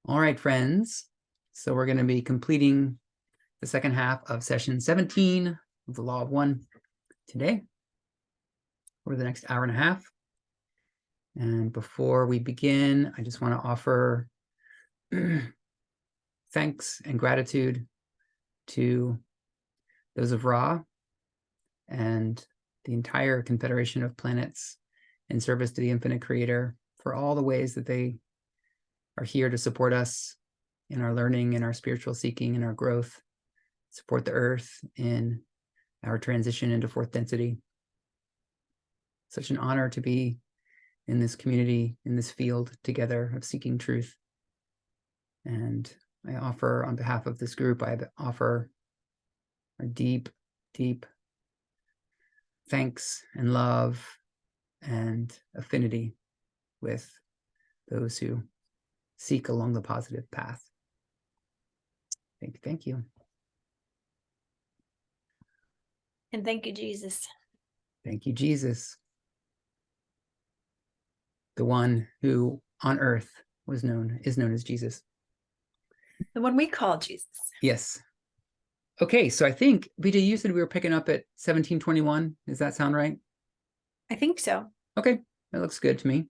All right, friends. So we're going to be completing the second half of session 17 of the Law of One today for the next hour and a half. And before we begin, I just want to offer thanks and gratitude to those of Ra and the entire Confederation of Planets in service to the Infinite Creator for all the ways that they are here to support us in our learning, in our spiritual seeking, in our growth, support the Earth in our transition into fourth density. Such an honor to be in this community, in this field together of seeking truth. And I offer, on behalf of this group, I offer our deep, deep thanks and love and affinity with those who seek along the positive path. Thank you. And thank you, Jesus. Thank you, Jesus. The one who on earth is known as Jesus. The one we call Jesus. Yes. Okay, so I think, Vijay, you said we were picking up at 1721. Does that sound right? I think so. Okay, that looks good to me.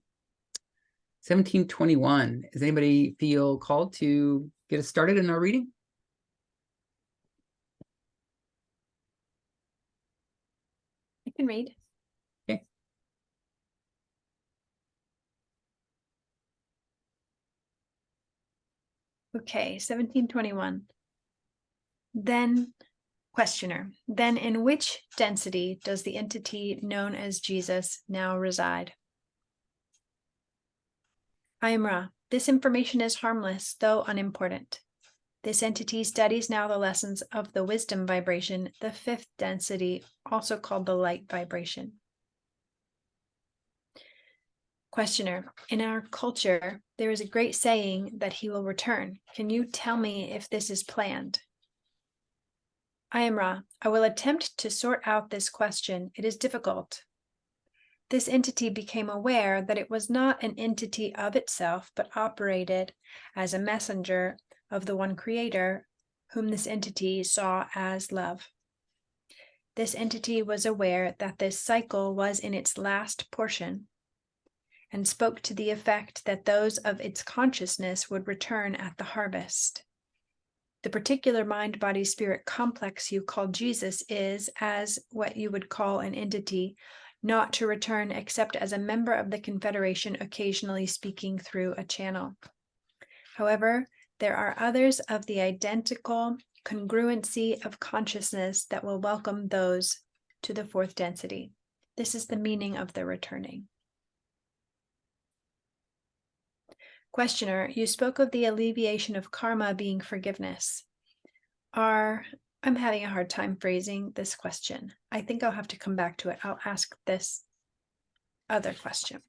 1721. Does anybody feel called to get us started in our reading? I can read. Okay. Okay, 1721. Then, questioner, then in which density does the entity known as Jesus now reside? I am Ra. This information is harmless, though unimportant. This entity studies now the lessons of the wisdom vibration, the fifth density, also called the light vibration. Questioner, in our culture, there is a great saying that he will return. Can you tell me if this is planned? I am Ra. I will attempt to sort out this question. It is difficult. This entity became aware that it was not an entity of itself, but operated as a messenger of the one creator, whom this entity saw as love. This entity was aware that this cycle was in its last portion, and spoke to the effect that those of its consciousness would return at the harvest. The particular mind-body-spirit complex you call Jesus is, as what you would call an entity, not to return except as a member of the Confederation, occasionally speaking through a channel. However, there are others of the identical congruency of consciousness that will welcome those to the fourth density. This is the meaning of the returning. Questioner, you spoke of the alleviation of karma being forgiveness. I'm having a hard time phrasing this question. I think I'll have to come back to it. I'll ask this other question.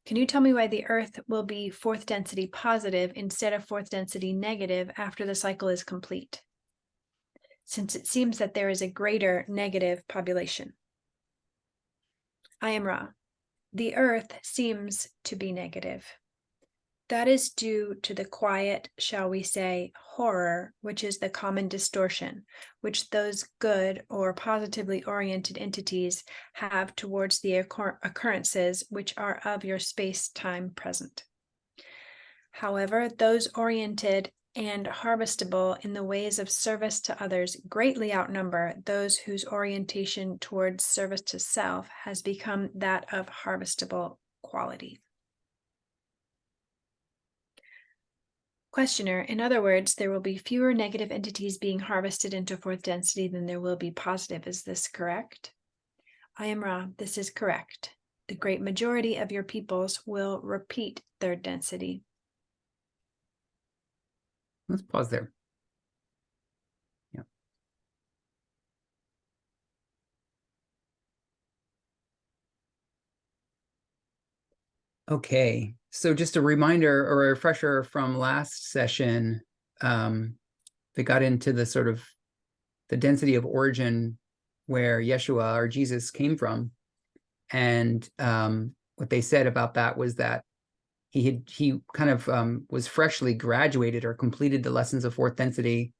Can you tell me why the Earth will be fourth density positive instead of fourth density negative after the cycle is complete, since it seems that there is a greater negative population? I am Ra. The Earth seems to be negative. That is due to the quiet, shall we say, horror, which is the common distortion, which those good or positively oriented entities have towards the occurrences which are of your space-time present. However, those oriented and harvestable in the ways of service to others greatly outnumber those whose orientation towards service to self has become that of harvestable quality. Questioner, in other words, there will be fewer negative entities being harvested into fourth density than there will be positive. Is this correct? I am Ra. This is correct. The great majority of your peoples will repeat third density. Let's pause there. Yeah. Okay, so just a reminder or a refresher from last session that got into the sort of the density of origin where Yeshua or Jesus came from. And what they said about that was that he kind of was freshly graduated or completed the lessons of fourth density,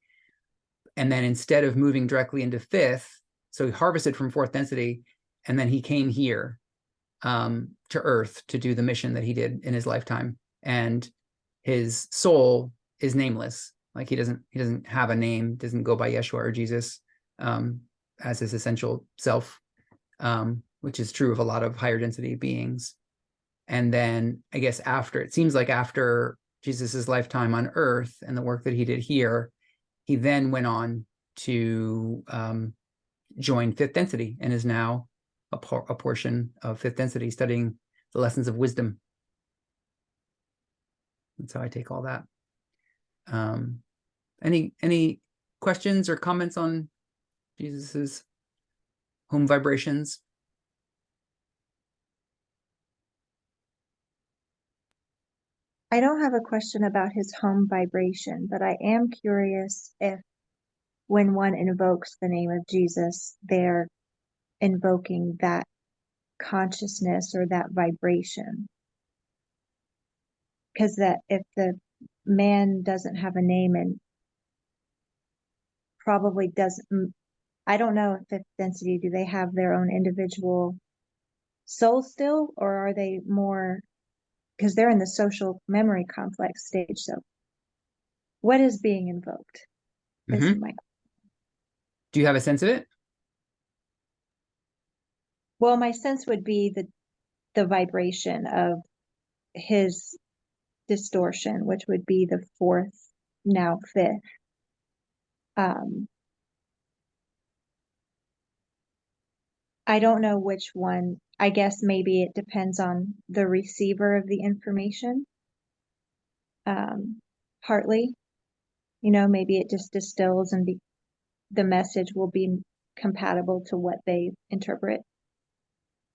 and then instead of moving directly into fifth, so he harvested from fourth density, and then he came here to Earth to do the mission that he did in his lifetime. And his soul is nameless. Like he doesn't have a name, doesn't go by Yeshua or Jesus as his essential self, which is true of a lot of higher density beings. And then I guess it seems like after Jesus's lifetime on Earth and the work that he did here, he then went on to join fifth density and is now a portion of fifth density, studying the lessons of wisdom. That's how I take all that. Any questions or comments on Jesus's home vibrations? I don't have a question about his home vibration, but I am curious if when one invokes the name of Jesus, they're invoking that consciousness or that vibration. Because that if the man doesn't have a name and probably doesn't, I don't know if fifth density, do they have their own individual soul still, or are they more, because they're in the social memory complex stage. So what is being invoked? Mm-hmm. Do you have a sense of it? Well, my sense would be the vibration of his distortion, which would be the fourth, now fifth. I don't know which one. I guess maybe it depends on the receiver of the information. Partly, maybe it just distills and the message will be compatible to what they interpret.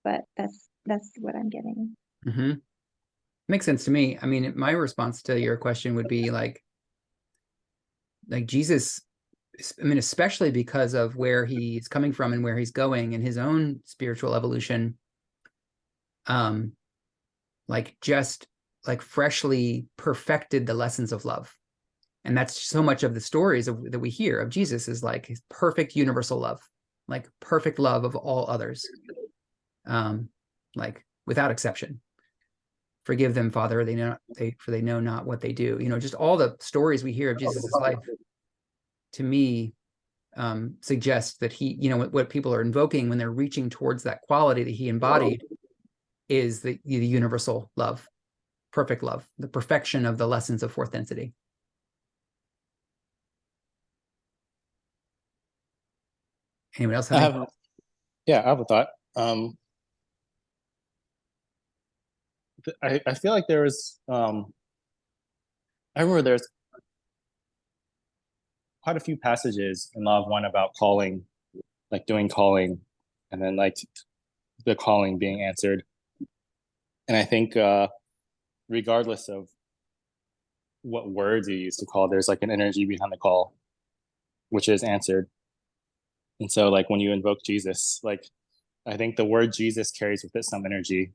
But that's what I'm getting. Mm-hmm. Makes sense to me. I mean, my response to your question would be like Jesus, I mean, especially because of where he's coming from and where he's going in his own spiritual evolution, just freshly perfected the lessons of love. And that's so much of the stories that we hear of Jesus is like his perfect universal love, like perfect love of all others, without exception. Forgive them, Father, for they know not what they do. Just all the stories we hear of Jesus's life, to me, suggests that he, what people are invoking when they're reaching towards that quality that he embodied is the universal love, perfect love, the perfection of the lessons of fourth density. Anyone else have I have a thought. I feel like there was I remember there's quite a few passages in Law of One about calling, like doing calling, and then like the calling being answered. And I think regardless of what words you use to call, there's like an energy behind the call, which is answered. And so like when you invoke Jesus, like I think the word Jesus carries with it some energy,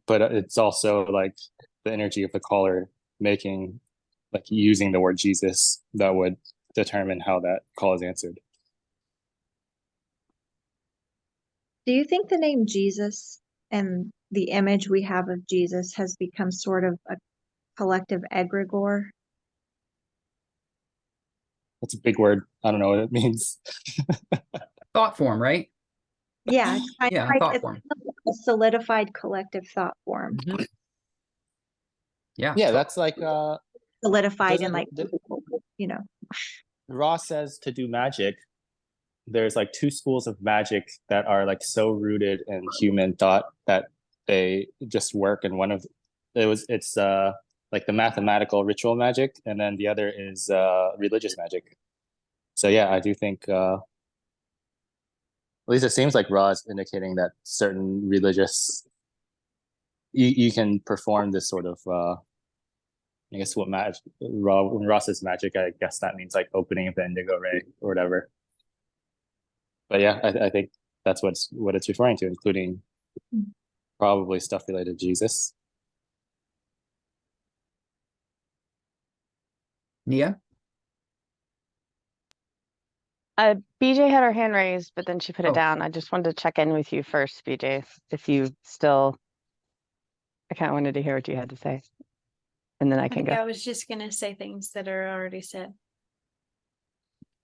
but it's also like the energy of the caller using the word Jesus that would determine how that call is answered. Do you think the name Jesus and the image we have of Jesus has become sort of a collective egregore? That's a big word. I don't know what it means. thought form, right? Yeah, it's kind of like thought form. A solidified collective thought form. Mm-hmm. Yeah, that's like solidified and Ra says to do magic. There's like two schools of magic that are like so rooted in human thought that they just work. And one of it's like the mathematical ritual magic, and then the other is religious magic. So yeah, I do think at least it seems like Ra is indicating that certain religious you can perform this sort of I guess when Ra says magic, I guess that means like opening of the indigo ray or whatever. But yeah, I think that's what it's referring to, including probably stuff related to Jesus. Nia? BJ had her hand raised, but then she put it Oh. down. I just wanted to check in with you first, BJ, if you still, I kind of wanted to hear what you had to say. And then I I can think go. I was just gonna say things that are already said.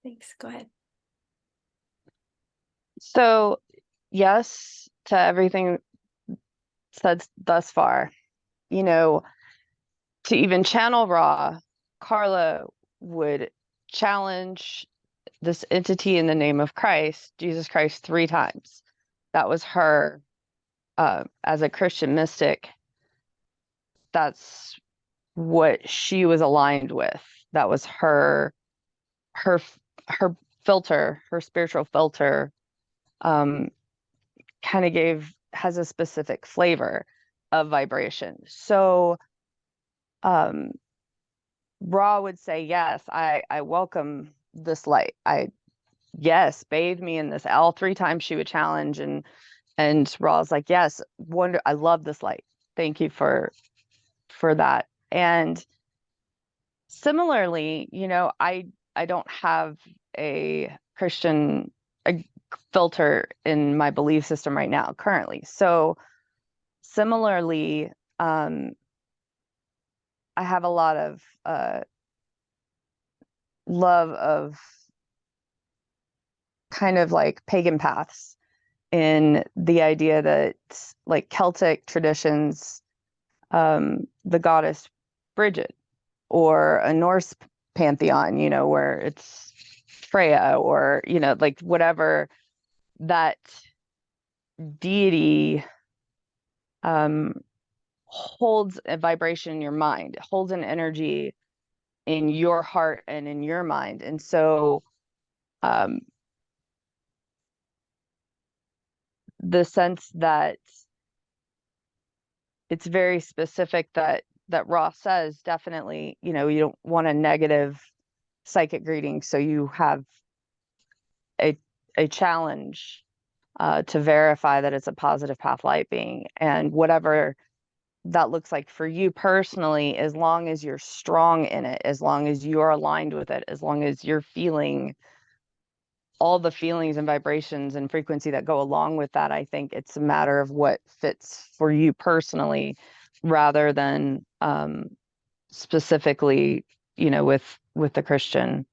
Thanks, go ahead. So, yes to everything said thus far. You know, to even channel Ra, Carla would challenge this entity in the name of Christ, Jesus Christ, 3 times. That was her, as a Christian mystic, that's what she was aligned with. That was her filter, her spiritual filter, kind of has a specific flavor of vibration. So Ra would say, yes, I welcome this light. Yes, bathe me in this. All 3 times she would challenge, and Ra's like, yes, I love this light. Thank you for that. And similarly, you know, I don't have a Christian filter in my belief system right now currently. So similarly, I have a lot of love of kind of like pagan paths in the idea that, like, Celtic traditions, the goddess Bridget, or a Norse pantheon, you know, where it's Freya, or, you know, like whatever that deity holds a vibration in your mind, holds an energy in your heart and in your mind. And so the sense that it's very specific that Ross says, definitely, you know, you don't want a negative psychic reading, so you have a challenge to verify that it's a positive path light being, and whatever that looks like for you personally, as long as you're strong in it, as long as you're aligned with it, as long as you're feeling all the feelings and vibrations and frequency that go along with that. I think it's a matter of what fits for you personally, rather than specifically, you know, with the Christian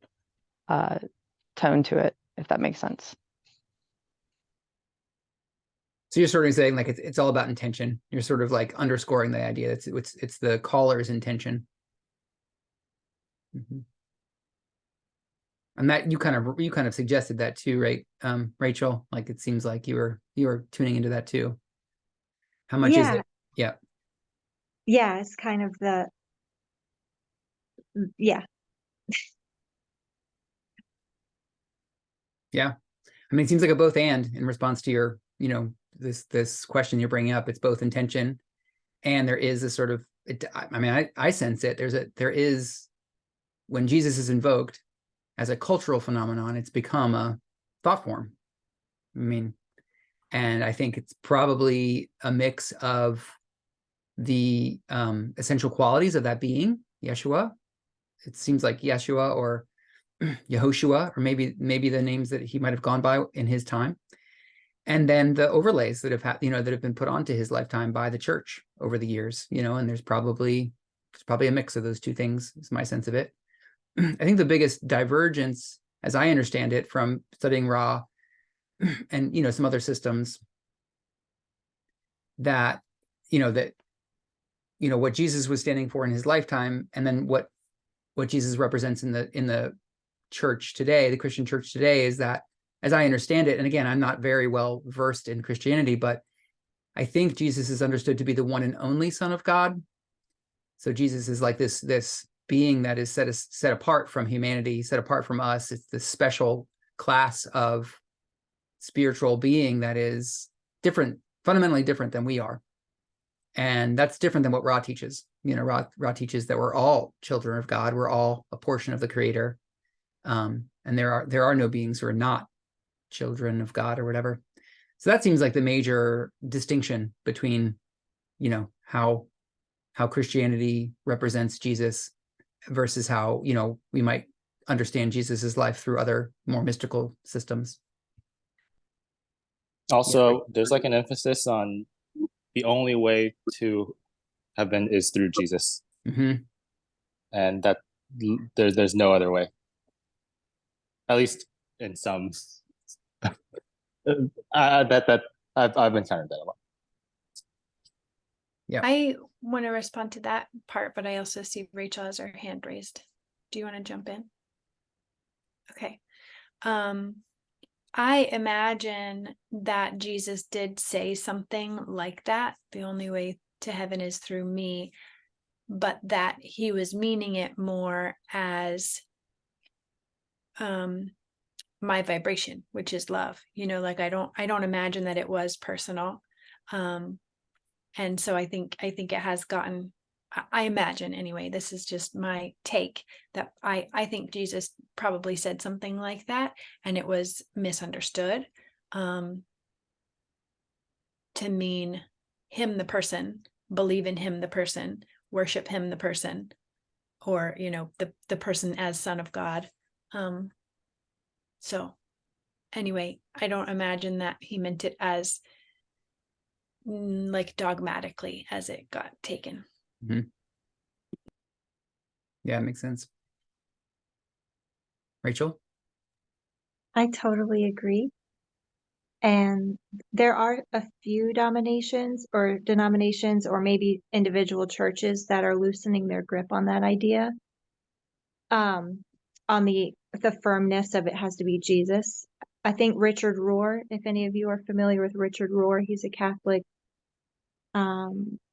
tone to it, if that makes sense. So you're sort of saying, like, it's all about intention. You're sort of like underscoring the idea that it's the caller's intention. Mm-hmm. And that you kind of suggested that too, right, Rachel? Like, it seems like you were tuning into that too. How much is it? Yeah. Yeah, it's kind of the, yeah. Yeah. I mean, it seems like a both and in response to your, you know, this question you're bringing up. It's both intention, and there is a sort of, I mean, I sense it. There is, when Jesus is invoked as a cultural phenomenon, it's become a thought form. I mean, and I think it's probably a mix of the essential qualities of that being, Yeshua. It seems like Yeshua or Yehoshua, or maybe the names that he might have gone by in his time, and then the overlays that have that have been put onto his lifetime by the church over the years, you know. And there's probably a mix of those two things, is my sense of it. I think the biggest divergence, as I understand it from studying Ra and, you know, some other systems, that what Jesus was standing for in his lifetime, and then what Jesus represents in the church today, the Christian church today, is that, as I understand it, and again, I'm not very well versed in Christianity, but I think Jesus is understood to be the one and only Son of God. So Jesus is like this being that is set apart from humanity, set apart from us. It's this special class of spiritual being that is different, fundamentally different than we are. And that's different than what Ra teaches. You know, Ra teaches that we're all children of God. We're all a portion of the Creator. And there are no beings who are not children of God or whatever. So that seems like the major distinction between, you know, how Christianity represents Jesus versus how, you know, we might understand Jesus's life through other more mystical systems. Also, there's like an emphasis on the only way to heaven is through Jesus, Hmm. and that there's no other way. At least in some that I've encountered that a lot. I want to respond to that part, but I also see Rachel has her hand raised. Do you want to jump in? Okay. I imagine that Jesus did say something like that. The only way to heaven is through me, but that he was meaning it more as my vibration, which is love. You know, like I don't imagine that it was personal. And so I think it has gotten, I imagine anyway, this is just my take, that I think Jesus probably said something like that and it was misunderstood to mean him the person, believe in him the person, worship him the person, or, you know, the person as son of God. So anyway, I don't imagine that he meant it as like dogmatically as it got taken. Mm-hmm. Yeah, it makes sense. Rachel? I totally agree. And there are a few denominations or maybe individual churches that are loosening their grip on that idea. On the firmness of it has to be Jesus. I think Richard Rohr, if any of you are familiar with Richard Rohr, he's a Catholic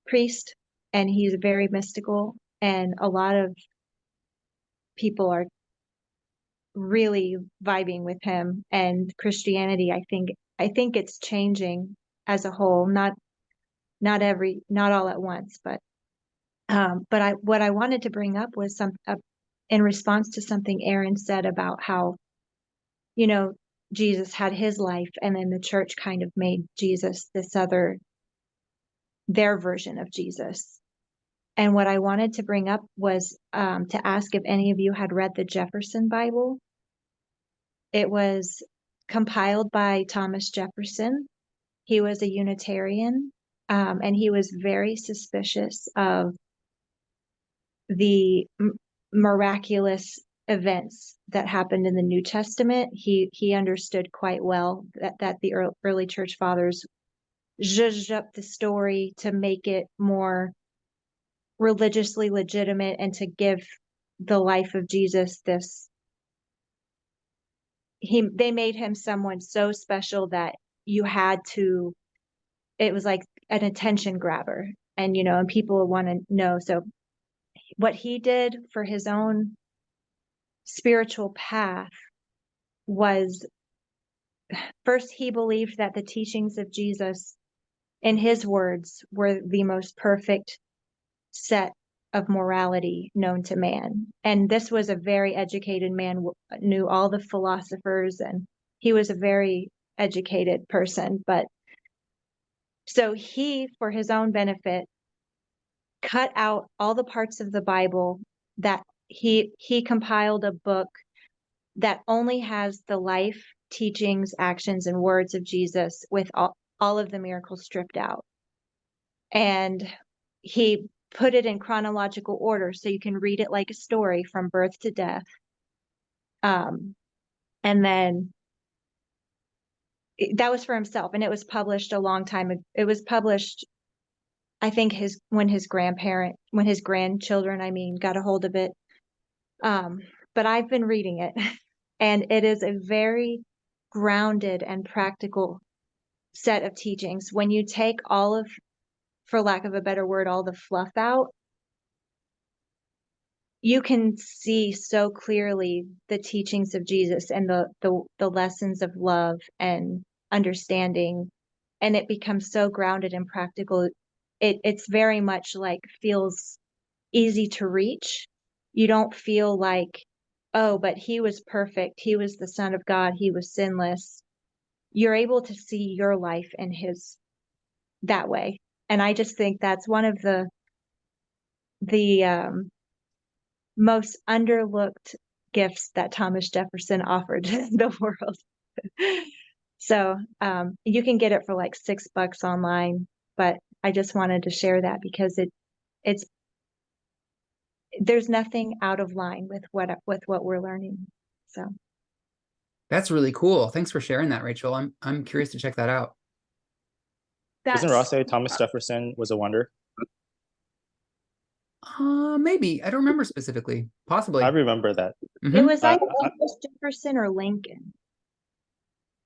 priest, and he's very mystical, and a lot of people are really vibing with him. And Christianity, I think it's changing as a whole, not all at once, but what I wanted to bring up was in response to something Aaron said about how, you know, Jesus had his life and then the church kind of made Jesus their version of Jesus. And what I wanted to bring up was to ask if any of you had read the Jefferson Bible. It was compiled by Thomas Jefferson. He was a Unitarian, and he was very suspicious of the miraculous events that happened in the New Testament. He understood quite well that the early church fathers zhuzhed up the story to make it more religiously legitimate and to give the life of Jesus they made him someone so special that it was like an attention grabber, and and people want to know. So what he did for his own spiritual path was, first, he believed that the teachings of Jesus, in his words, were the most perfect set of morality known to man. And this was a very educated man, knew all the philosophers, and he was a very educated person. But so he, for his own benefit, cut out all the parts of the Bible that he compiled a book that only has the life, teachings, actions, and words of Jesus, with all of the miracles stripped out. And he put it in chronological order so you can read it like a story from birth to death. And then that was for himself, and it was published a long time ago. It was published, I think, when his grandchildren, got a hold of it. But I've been reading it, and it is a very grounded and practical set of teachings. When you take for lack of a better word, all the fluff out, you can see so clearly the teachings of Jesus and the lessons of love and understanding, and it becomes so grounded and practical. It's very much like feels easy to reach. You don't feel like, oh, but he was perfect, he was the Son of God, he was sinless. You're able to see your life in his that way. And I just think that's one of the most underlooked gifts that Thomas Jefferson offered the world. So you can get it for like $6 online, but I just wanted to share that because it's there's nothing out of line with what we're learning. So That's really cool. Thanks for sharing that, Rachel. I'm curious to check that out. Doesn't Ross say Thomas Jefferson was a wonder? Maybe. I don't remember specifically. Possibly. I remember that. it was like Uh, Thomas Jefferson or Lincoln.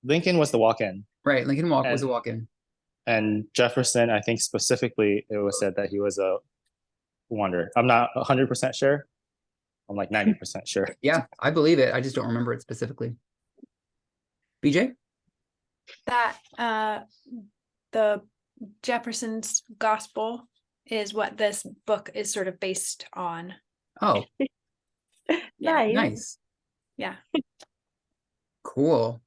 Lincoln was the walk-in, Right. Lincoln Walk was a And- walk-in. and Jefferson, I think specifically, it was said that he was a wonder. I'm not 100% sure. I'm like 90% sure. Yeah, I believe it. I just don't remember it specifically. BJ? That the Jefferson's gospel is what this book is sort of based on. Oh, Yeah. Nice. nice. Yeah. Cool.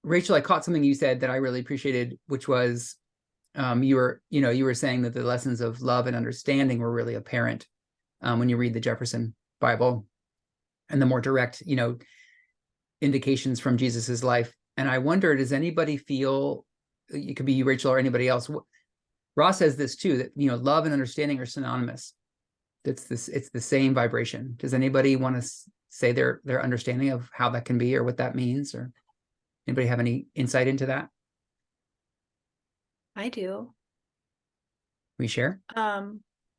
Rachel, I caught something you said that I really appreciated, which was you were saying that the lessons of love and understanding were really apparent when you read the Jefferson Bible and the more direct, indications from Jesus's life. And I wonder, does anybody feel, it could be you, Rachel, or anybody else. Ross says this too, that, love and understanding are synonymous. It's the same vibration. Does anybody want to say their understanding of how that can be or what that means? Or anybody have any insight into that? I do. We share?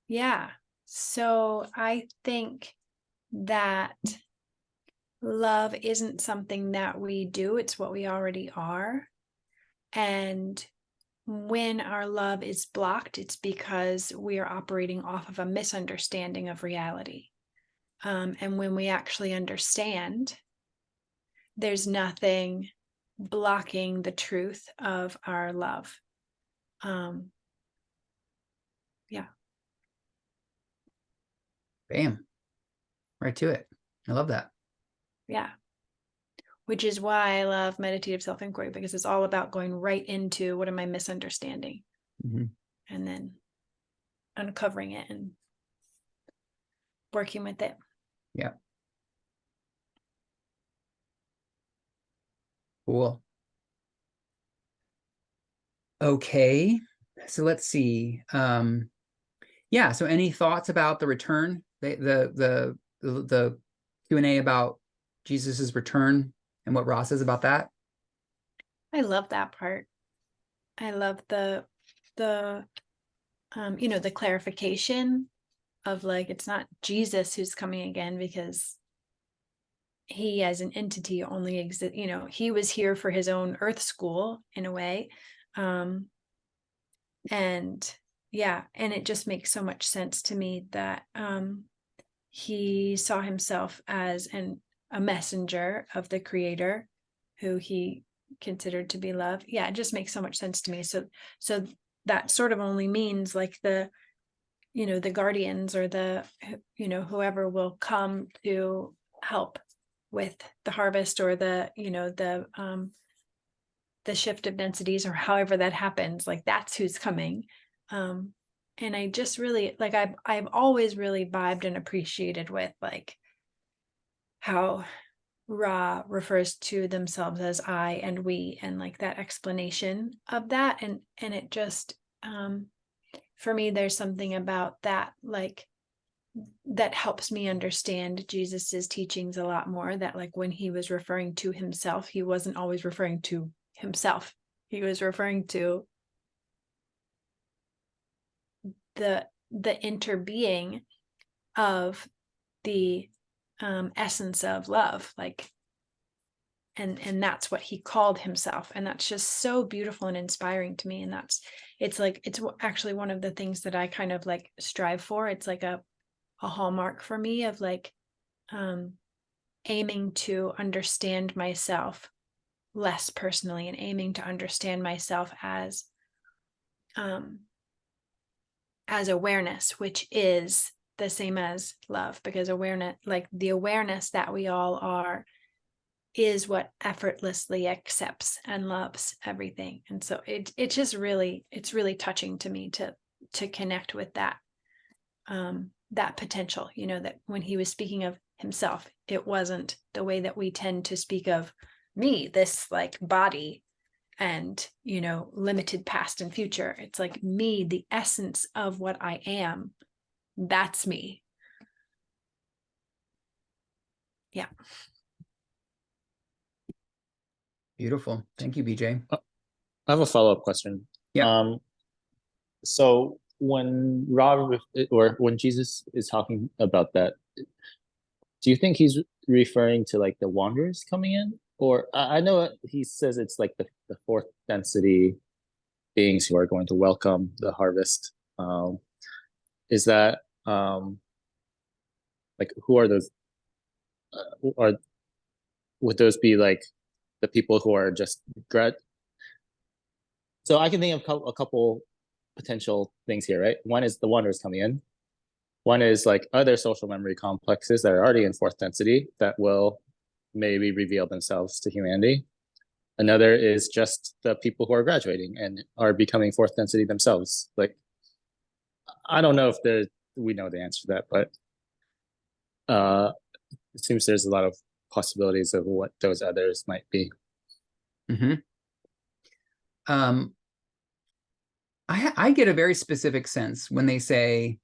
Yeah. So I think that love isn't something that we do, it's what we already are. And when our love is blocked, it's because we are operating off of a misunderstanding of reality. And when we actually understand, there's nothing blocking the truth of our love. Yeah. Bam. Right to it. I love that. Yeah. Which is why I love meditative self-inquiry, because it's all about going right into what am I misunderstanding, Mm-hmm. and then uncovering it and working with it. Yeah. Cool. Okay. So let's see. Yeah. So any thoughts about the return, the Q&A about Jesus's return and what Ross says about that? I love that part. I love the clarification of like, it's not Jesus who's coming again, because he as an entity only exists, he was here for his own earth school in a way. And yeah, and it just makes so much sense to me that he saw himself as a messenger of the creator who he considered to be love. Yeah, it just makes so much sense to me. So that sort of only means like the guardians or the whoever will come to help with the harvest or the shift of densities, or however that happens, like that's who's coming. And I just really like, I've always really vibed and appreciated with like how Ra refers to themselves as I and we, and like that explanation of that. And it just, for me, there's something about that, like, that helps me understand Jesus's teachings a lot more, that like when he was referring to himself, he wasn't always referring to himself. He was referring to the interbeing of the essence of love, like, and that's what he called himself. And that's just so beautiful and inspiring to me. And it's actually one of the things that I kind of like strive for. It's like a hallmark for me of like aiming to understand myself less personally, and aiming to understand myself as awareness, which is the same as love, because awareness, like the awareness that we all are, is what effortlessly accepts and loves everything. And so it's really touching to me to connect with that that potential, you know, that when he was speaking of himself, it wasn't the way that we tend to speak of me, this like body and, you know, limited past and future. It's like me, the essence of what I am. That's me. Yeah. Beautiful. Thank you, BJ. I have a follow-up question. Yeah. So when Rob or when Jesus is talking about that, do you think he's referring to like the wanderers coming in? Or I know he says it's like the fourth density beings who are going to welcome the harvest. Is that like who are those? Are would those be like the people who are just grad? So I can think of a couple potential things here, right? One is the wanderers coming in. One is like other social memory complexes that are already in fourth density that will maybe reveal themselves to humanity. Another is just the people who are graduating and are becoming fourth density themselves. Like, I don't know if we know the answer to that, but it seems there's a lot of possibilities of what those others might be. Mm-hmm. I get a very specific sense when they say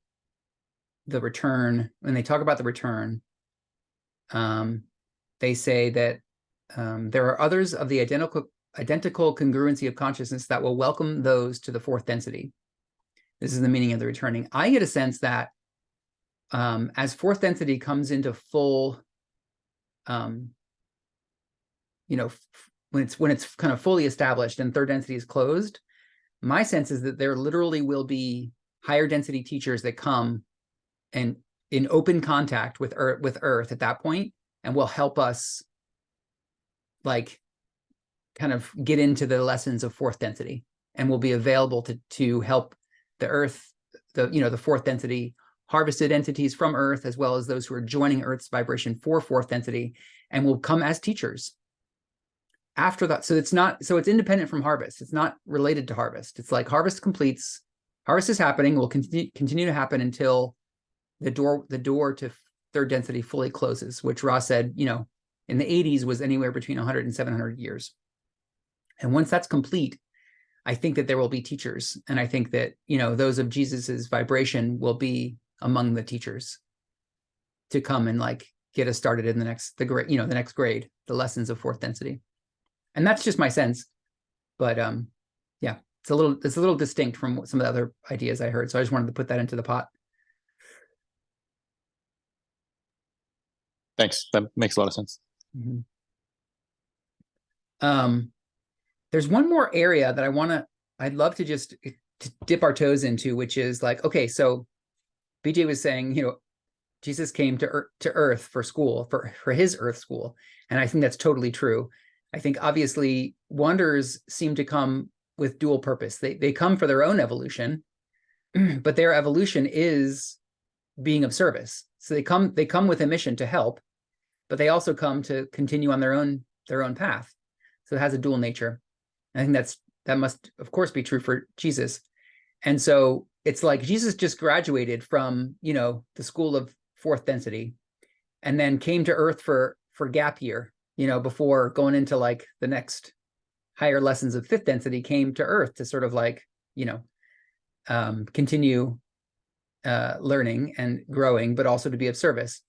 the return, when they talk about the return, they say that there are others of the identical congruency of consciousness that will welcome those to the fourth density. This is the meaning of the returning. I get a sense that as fourth density comes into full, you know, when it's kind of fully established and third density is closed, my sense is that there literally will be higher density teachers that come and in open contact with Earth at that point, and will help us like kind of get into the lessons of fourth density, and will be available to help the Earth, the fourth density harvested entities from Earth, as well as those who are joining Earth's vibration for fourth density, and will come as teachers after that. So it's independent from harvest. It's not related to harvest. It's like harvest completes, harvest is happening, will continue to happen until the door to third density fully closes, which Ross said, you know, in the 80s was anywhere between 100 and 700 years. And once that's complete, I think that there will be teachers. And I think that, you know, those of Jesus's vibration will be among the teachers to come and like get us started in the next grade, the lessons of fourth density. And that's just my sense. But yeah, it's a little distinct from some of the other ideas I heard. So I just wanted to put that into the pot. Thanks. That makes a lot of sense. Mm-hmm. There's one more area that I'd love to just to dip our toes into, which is like, okay, so BJ was saying, you know, Jesus came to Earth for school, for his Earth school. And I think that's totally true. I think obviously wanderers seem to come with dual purpose. They come for their own evolution, but their evolution is being of service. So they come with a mission to help, but they also come to continue on their own path. So it has a dual nature. I think that must of course be true for Jesus. And so it's like Jesus just graduated from, you know, the school of fourth density, and then came to Earth for gap year, you know, before going into like the next higher lessons of fifth density, came to Earth to sort of like, you know, continue learning and growing, but also to be of service.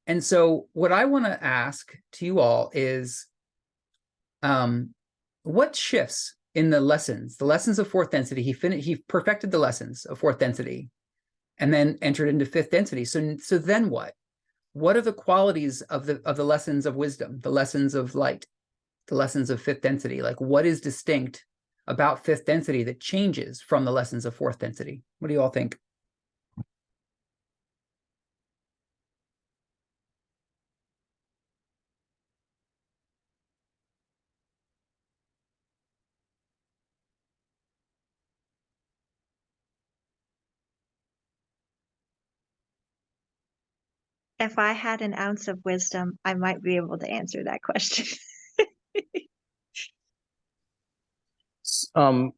And so what I want to ask to you all is, what shifts in the lessons of fourth density? He perfected the lessons of fourth density and then entered into fifth density. So then what? What are the qualities of the lessons of wisdom, the lessons of light, the lessons of fifth density? Like, what is distinct about fifth density that changes from the lessons of fourth density? What do you all think? If I had an ounce of wisdom, I might be able to answer that question. Do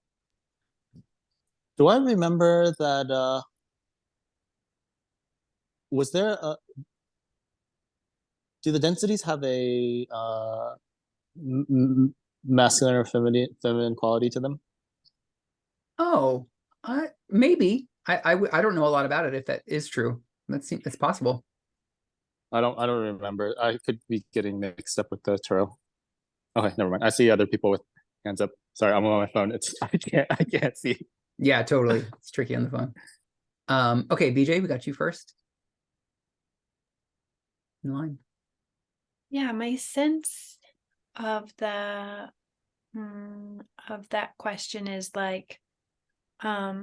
I remember that was there a, do the densities have a masculine or feminine quality to them? Oh, maybe. I don't know a lot about it if that is true. It's possible. I don't remember. I could be getting mixed up with the tarot. Okay, never mind. I see other people with hands up. Sorry, I'm on my phone. I can't see. Yeah, totally. It's tricky on the phone. Okay, BJ, we got you first in line. Yeah, my sense of that question is like, I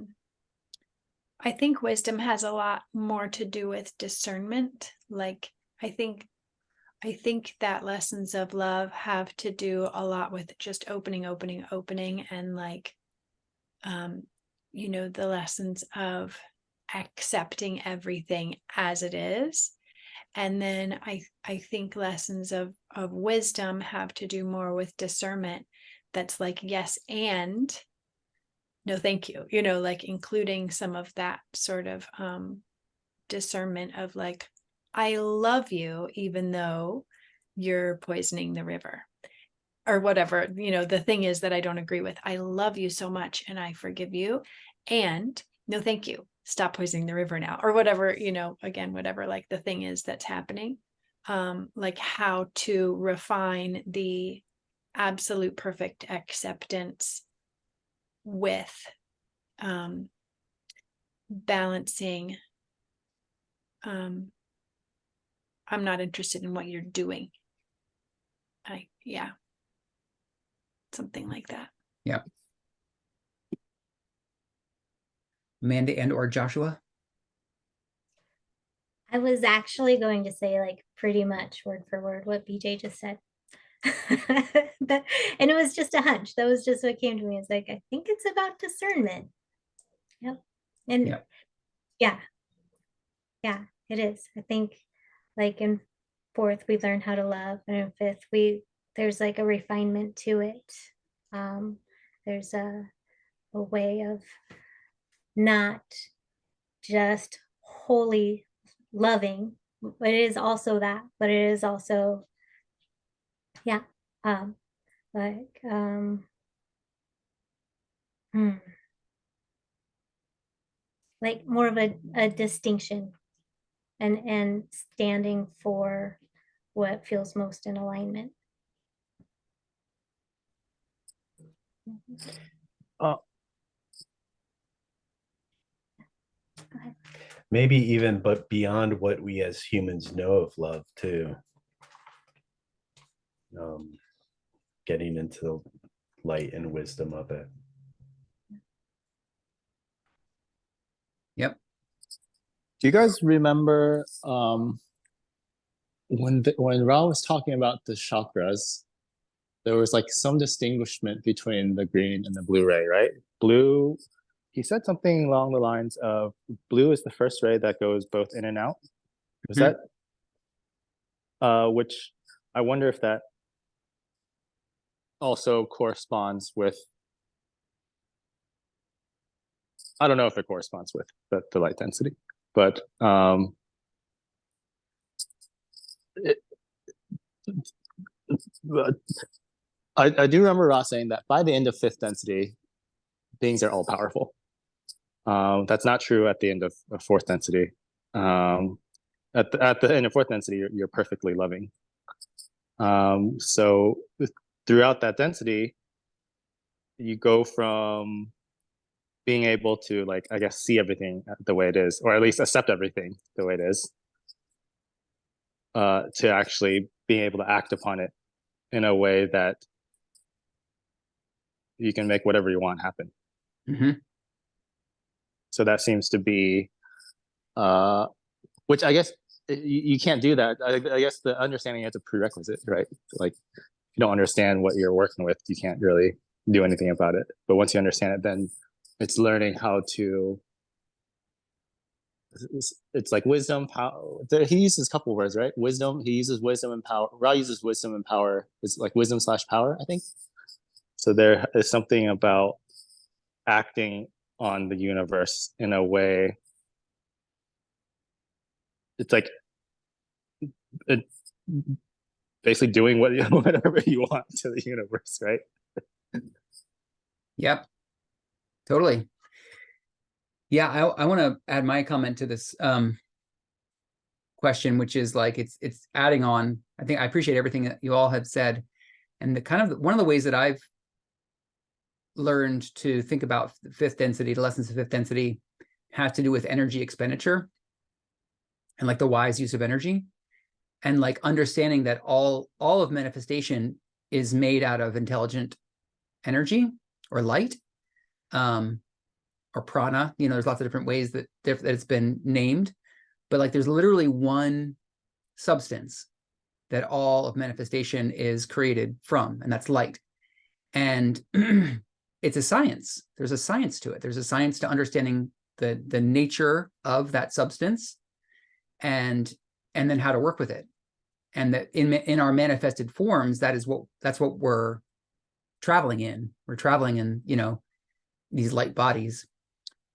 think wisdom has a lot more to do with discernment. Like, I think that lessons of love have to do a lot with just opening, and like, the lessons of accepting everything as it is. And then I think lessons of wisdom have to do more with discernment. That's like, yes, and no, thank you. Like including some of that sort of discernment of like, I love you, even though you're poisoning the river or whatever, the thing is that I don't agree with. I love you so much and I forgive you. And no, thank you. Stop poisoning the river now, or whatever, again, whatever like the thing is that's happening. Like how to refine the absolute perfect acceptance with balancing I'm not interested in what you're doing. Something like that. Yeah. Amanda and or Joshua? I was actually going to say like pretty much word for word what BJ just said. And it was just a hunch. That was just what came to me. It's like, I think it's about discernment. Yep. And Yep. yeah, it is. I think like in fourth, we learn how to love. And in fifth, there's like a refinement to it. There's a way of not just wholly loving, but it is also that, but it is also, yeah, like, like more of a distinction and standing for what feels most in alignment. Maybe even, but beyond what we as humans know of love too. Getting into the light and wisdom of it. Yep. Do you guys remember when Ra was talking about the chakras, there was like some distinguishment between the green and the blue ray, right? Blue, he said something along the lines of blue is the first ray that goes both in and out. Was that? Which I wonder if that also corresponds with, I don't know if it corresponds with the light density, but I do remember Ross saying that by the end of fifth density, beings are all powerful. That's not true at the end of fourth density. At the end of fourth density, you're perfectly loving. So throughout that density, you go from being able to, like, I guess, see everything the way it is, or at least accept everything the way it is, to actually being able to act upon it in a way that you can make whatever you want happen. So that seems to be, which I guess you can't do that. I guess the understanding is a prerequisite, right? Like, if you don't understand what you're working with, you can't really do anything about it. But once you understand it, then it's learning how to, it's like wisdom, power. He uses a couple of words, right? Wisdom, he uses wisdom and power. Ra uses wisdom and power. It's like wisdom / power, I think. So there is something about acting on the universe in a way it's like it's basically doing whatever you want to the universe, right? Yep, totally. Yeah, I want to add my comment to this question, which is like it's adding on. I think I appreciate everything that you all have said, and the kind of one of the ways that I've learned to think about fifth density, the lessons of fifth density, has to do with energy expenditure and like the wise use of energy, and like understanding that all of manifestation is made out of intelligent energy or light, or prana. You know, there's lots of different ways that it's been named, but like there's literally one substance that all of manifestation is created from, and that's light. And it's a science. There's a science to it. There's a science to understanding the nature of that substance, and then how to work with it. And that in our manifested forms, that's what we're traveling in. We're traveling in, you know, these light bodies.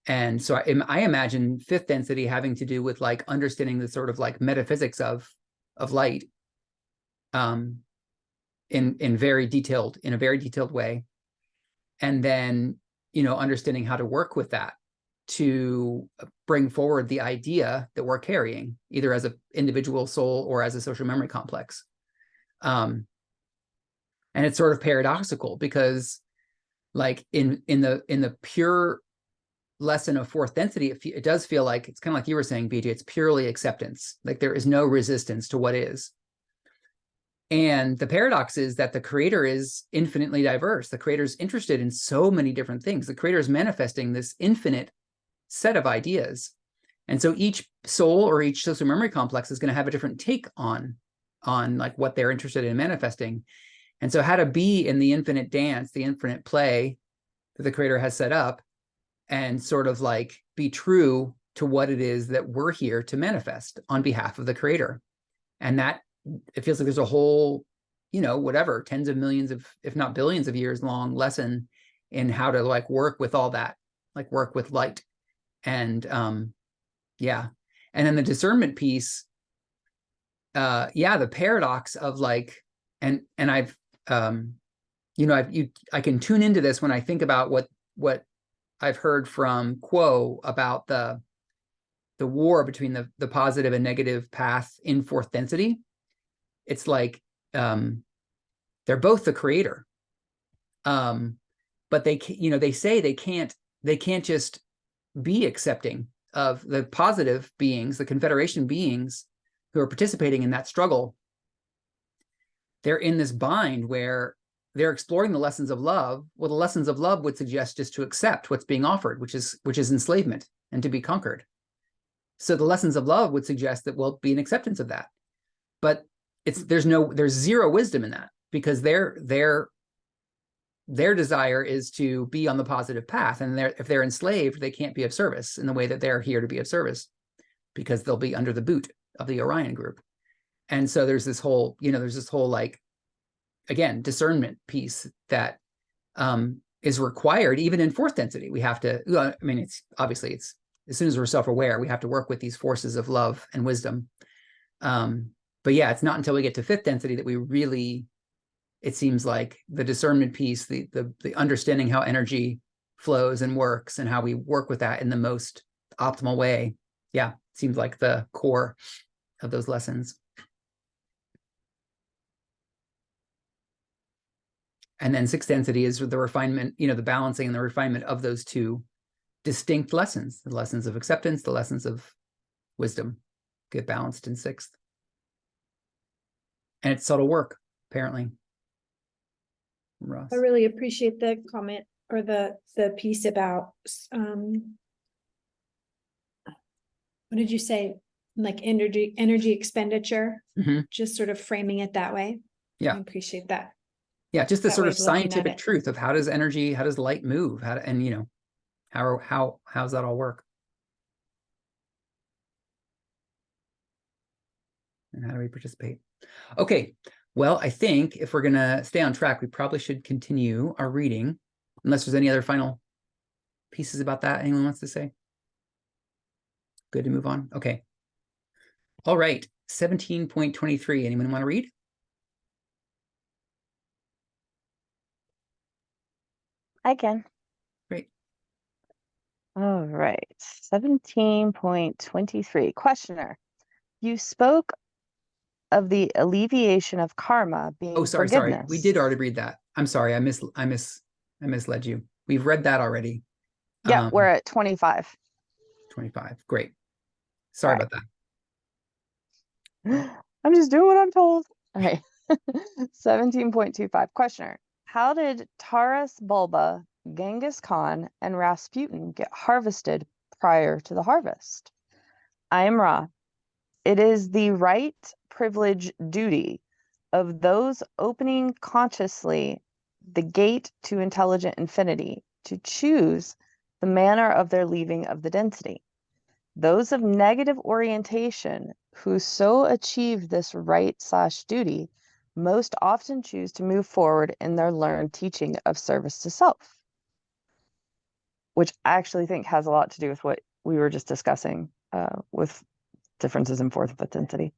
And so I imagine fifth density having to do with like understanding the sort of like metaphysics of light, in a very detailed way, and then, you know, understanding how to work with that to bring forward the idea that we're carrying, either as an individual soul or as a social memory complex. And it's sort of paradoxical because, like in the pure lesson of fourth density, it does feel like it's kind of like you were saying, BJ. It's purely acceptance. Like there is no resistance to what is. And the paradox is that the creator is infinitely diverse. The creator is interested in so many different things. The creator is manifesting this infinite set of ideas. And so each soul or each social memory complex is going to have a different take on like what they're interested in manifesting. And so how to be in the infinite dance, the infinite play that the creator has set up, and sort of like be true to what it is that we're here to manifest on behalf of the creator. And that it feels like there's a whole, you know, whatever, tens of millions of, if not billions of years long lesson in how to like work with all that, like work with light. And yeah. And then the discernment piece, yeah, the paradox of like, and I've, you know, I can tune into this when I think about what I've heard from Quo about the war between the positive and negative path in fourth density. It's like they're both the creator, but they, you know, they say they can't just be accepting of the positive beings, the Confederation beings who are participating in that struggle. They're in this bind where they're exploring the lessons of love. Well, the lessons of love would suggest just to accept what's being offered, which is enslavement and to be conquered. So the lessons of love would suggest that we'll be an acceptance of that. But there's zero wisdom in that, because their desire is to be on the positive path. And if they're enslaved, they can't be of service in the way that they're here to be of service, because they'll be under the boot of the Orion group. And so there's this whole, you know, like, again, discernment piece that is required even in fourth density. We have to, I mean, it's obviously as soon as we're self-aware, we have to work with these forces of love and wisdom. But yeah, it's not until we get to fifth density that we really, it seems like the discernment piece, the understanding how energy flows and works and how we work with that in the most optimal way. Yeah, seems like the core of those lessons. And then sixth density is the refinement, you know, the balancing and the refinement of those two distinct lessons, the lessons of acceptance, the lessons of wisdom, get balanced in sixth. And it's subtle work, apparently. Ross. I really appreciate the comment or the piece about what did you say? Like energy expenditure, just sort of framing it that way. Yeah. I appreciate that. Yeah, just the That sort way of of looking at scientific it. truth of how does light move? And you know, how's that all work? And how do we participate? Okay, well, I think if we're gonna stay on track, we probably should continue our reading, unless there's any other final pieces about that anyone wants to say. Good to move on. Okay. All right, 17.23. Anyone want to read? I can. Great. All right. 17.23. Questioner. You spoke of the alleviation of karma being Oh, sorry. forgiveness. We did already read that. I'm sorry. I misled you. We've read that already. Yeah, we're at 25. 25. Great. Sorry about that. I'm just doing what I'm told. All right. 17.25. Questioner. How did Taras Bulba, Genghis Khan, and Rasputin get harvested prior to the harvest? I am Ra. It is the right, privilege, duty of those opening consciously the gate to intelligent infinity to choose the manner of their leaving of the density. Those of negative orientation who so achieve this right/duty most often choose to move forward in their learned teaching of service to self, which I actually think has a lot to do with what we were just discussing with differences in fourth and fifth density.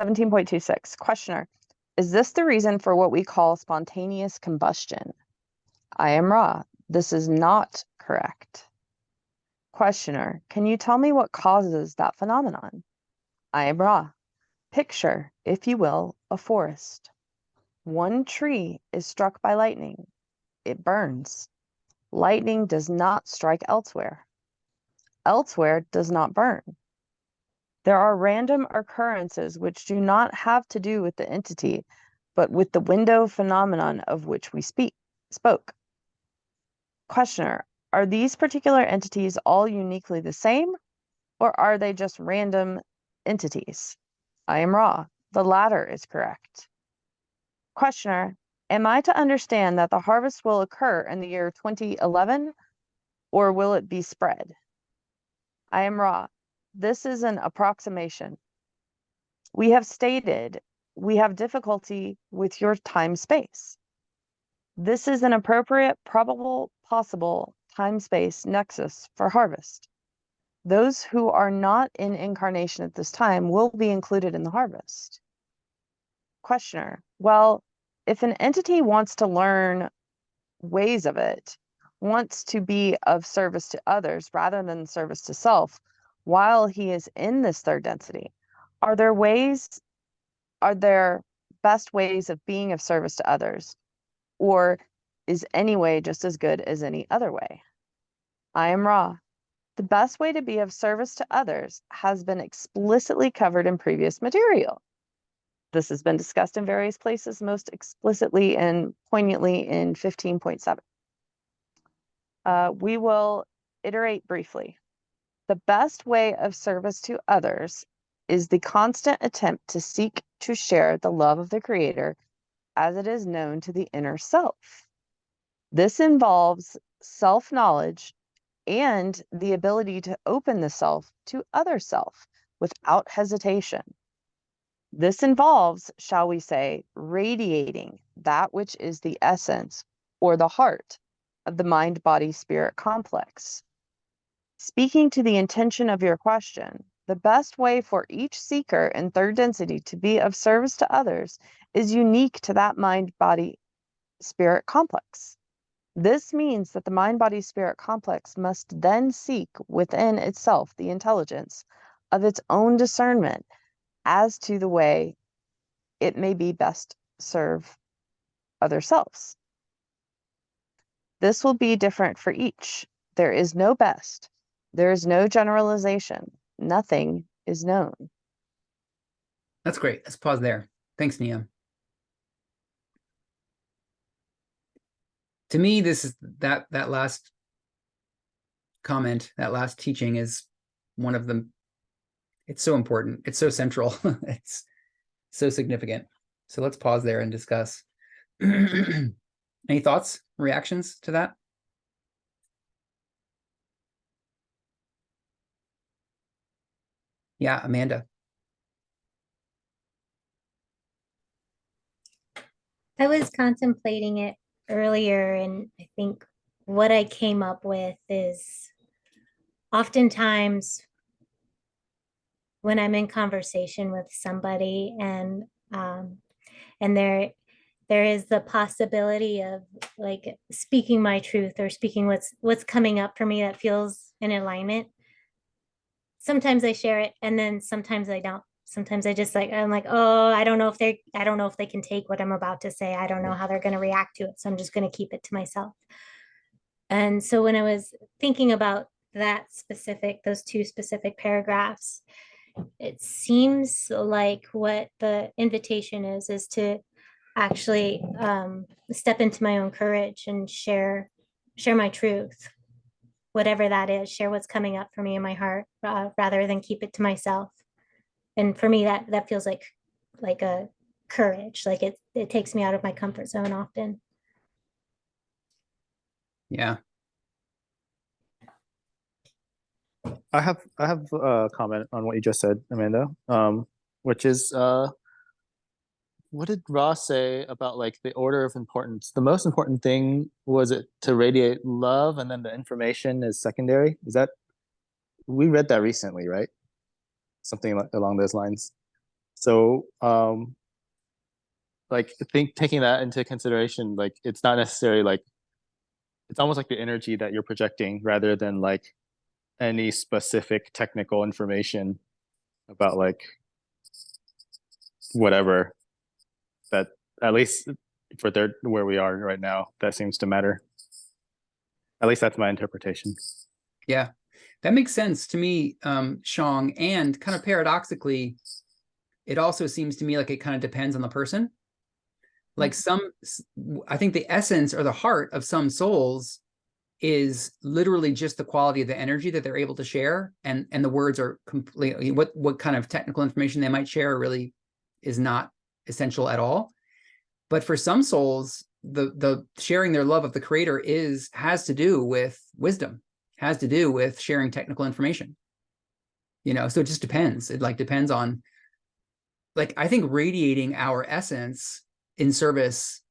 17.26. Questioner. Is this the reason for what we call spontaneous combustion? I am Ra. This is not correct. Questioner. Can you tell me what causes that phenomenon? I am Ra. Picture, if you will, a forest. One tree is struck by lightning. It burns. Lightning does not strike elsewhere. Elsewhere does not burn. There are random occurrences which do not have to do with the entity, but with the window phenomenon of which we spoke. Questioner, are these particular entities all uniquely the same, or are they just random entities? I am Ra. The latter is correct. Questioner, am I to understand that the harvest will occur in the year 2011, or will it be spread? I am Ra. This is an approximation. We have stated we have difficulty with your time-space. This is an appropriate, probable, possible time-space nexus for harvest. Those who are not in incarnation at this time will be included in the harvest. Questioner, well, if an entity wants to learn ways of it, wants to be of service to others rather than service to self, while he is in this third density, are there best ways of being of service to others? Or is any way just as good as any other way? I am Ra. The best way to be of service to others has been explicitly covered in previous material. This has been discussed in various places, most explicitly and poignantly in 15.7. We will iterate briefly. The best way of service to others is the constant attempt to seek to share the love of the Creator as it is known to the inner self. This involves self-knowledge and the ability to open the self to other self without hesitation. This involves, shall we say, radiating that which is the essence or the heart of the mind-body-spirit complex. Speaking to the intention of your question, the best way for each seeker in third density to be of service to others is unique to that mind-body-spirit complex. This means that the mind-body-spirit complex must then seek within itself the intelligence of its own discernment as to the way it may be best serve other selves. This will be different for each. There is no best. There is no generalization. Nothing is known. That's great. Let's pause there. Thanks, Nia. To me, this is that last comment, that last teaching is one of them. It's so important. It's so central. It's so significant. So let's pause there and discuss. Any thoughts, reactions to that? Yeah, Amanda. I was contemplating it earlier, and I think what I came up with is oftentimes when I'm in conversation with somebody and there is the possibility of like speaking my truth or speaking what's coming up for me that feels in alignment. Sometimes I share it, and then sometimes I don't. Sometimes I'm like, oh, I don't know if they can take what I'm about to say. I don't know how they're going to react to it. So I'm just going to keep it to myself. And so when I was thinking about those two specific paragraphs, it seems like what the invitation is to actually step into my own courage and share my truth, whatever that is, share what's coming up for me in my heart, rather than keep it to myself. And for me, that feels like a courage, like it takes me out of my comfort zone often. Yeah. I have a comment on what you just said, Amanda, which is what did Ross say about like the order of importance? The most important thing was it to radiate love, and then the information is secondary. Is that, we read that recently, right? Something along those lines. So like taking that into consideration, like it's not necessarily like, it's almost like the energy that you're projecting rather than like any specific technical information about like whatever, that at least for where we are right now, that seems to matter. At least that's my interpretation. Yeah, that makes sense to me, Shang, and kind of paradoxically, it also seems to me like it kind of depends on the person. Like I think the essence or the heart of some souls is literally just the quality of the energy that they're able to share, and the words are completely, what kind of technical information they might share really is not essential at all. But for some souls, the sharing their love of the Creator has to do with wisdom, has to do with sharing technical information. So it just depends. It like depends on, like, I think radiating our essence in service,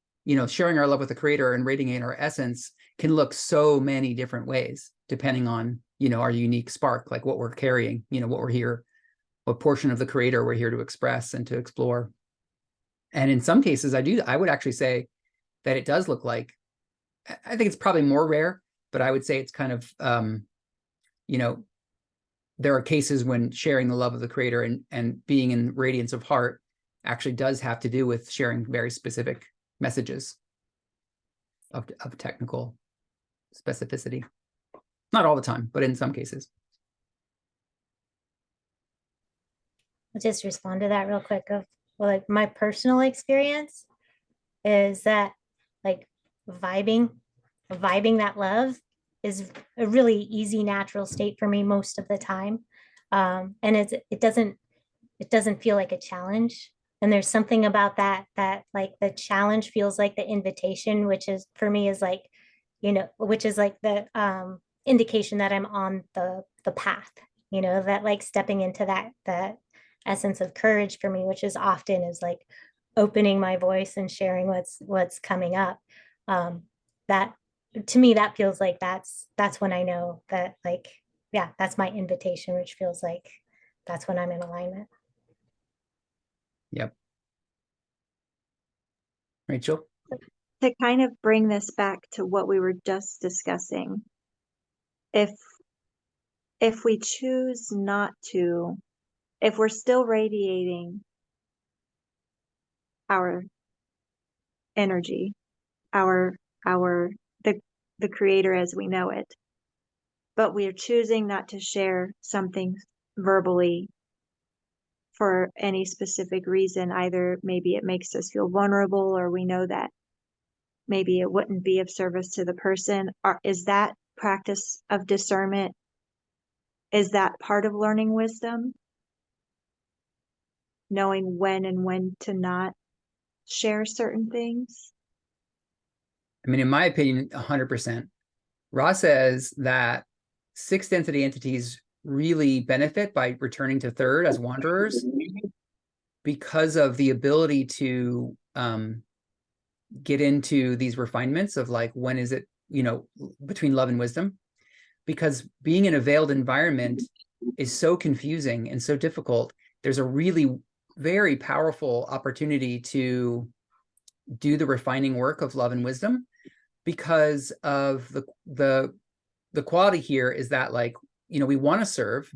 sharing our love with the Creator and radiating our essence can look so many different ways, depending on, our unique spark, like what we're carrying, what we're here, what portion of the Creator we're here to express and to explore. And in some cases, I would actually say that it does look like, I think it's probably more rare, but I would say it's kind of, there are cases when sharing the love of the Creator and being in radiance of heart actually does have to do with sharing very specific messages of technical specificity. Not all the time, but in some cases. I'll just respond to that real quick. Like my personal experience is that like vibing that love is a really easy, natural state for me most of the time. And it doesn't feel like a challenge. And there's something about that like the challenge feels like the invitation, which is for me is like, which is like the indication that I'm on the path, that like stepping into that essence of courage for me, which is often is like opening my voice and sharing what's coming up. That to me, that feels like that's when I know that, like, yeah, that's my invitation, which feels like that's when I'm in alignment. Yep. Rachel? To kind of bring this back to what we were just discussing, if we choose not to, if we're still radiating our energy, the Creator as we know it, but we're choosing not to share something verbally for any specific reason, either maybe it makes us feel vulnerable, or we know that maybe it wouldn't be of service to the person, or is that practice of discernment, is that part of learning wisdom? Knowing when and when to not share certain things? I mean, in my opinion, 100%. Ra says that 6th density entities really benefit by returning to 3rd as wanderers because of the ability to get into these refinements of like, when is it, between love and wisdom? Because being in a veiled environment is so confusing and so difficult, there's a really very powerful opportunity to do the refining work of love and wisdom, because of the quality here is that, like, you know, we want to serve.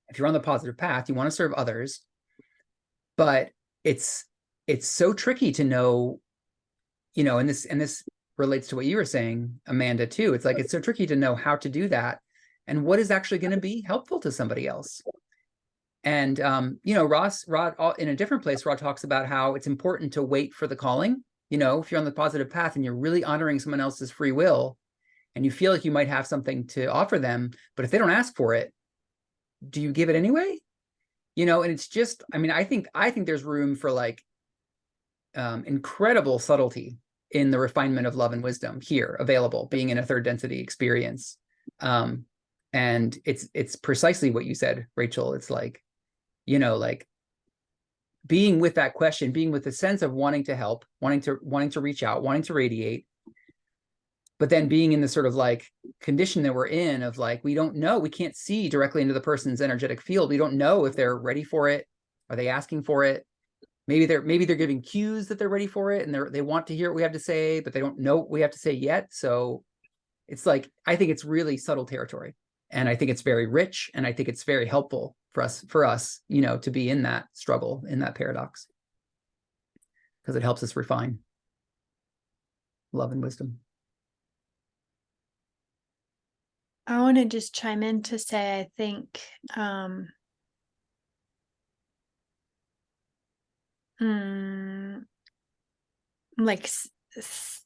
If you're on the positive path, you want to serve others, but it's so tricky to know, you know, and this relates to what you were saying, Amanda, too. It's like, it's so tricky to know how to do that and what is actually going to be helpful to somebody else. And, you know, Rod, in a different place, Rod talks about how it's important to wait for the calling. You know, if you're on the positive path and you're really honoring someone else's free will and you feel like you might have something to offer them, but if they don't ask for it, do you give it anyway? You know, and it's just, I mean, I think there's room for like incredible subtlety in the refinement of love and wisdom here available, being in a third density experience. And it's precisely what you said, Rachel. It's like, you know, like being with that question, being with the sense of wanting to help, wanting to reach out, wanting to radiate, but then being in the sort of like condition that we're in of like, we don't know, we can't see directly into the person's energetic field. We don't know if they're ready for it. Are they asking for it? Maybe they're giving cues that they're ready for it and they want to hear what we have to say, but they don't know what we have to say yet. So it's like, I think it's really subtle territory, and I think it's very rich, and I think it's very helpful for us, you know, to be in that struggle, in that paradox, because it helps us refine love and wisdom. I want to just chime in to say, I think like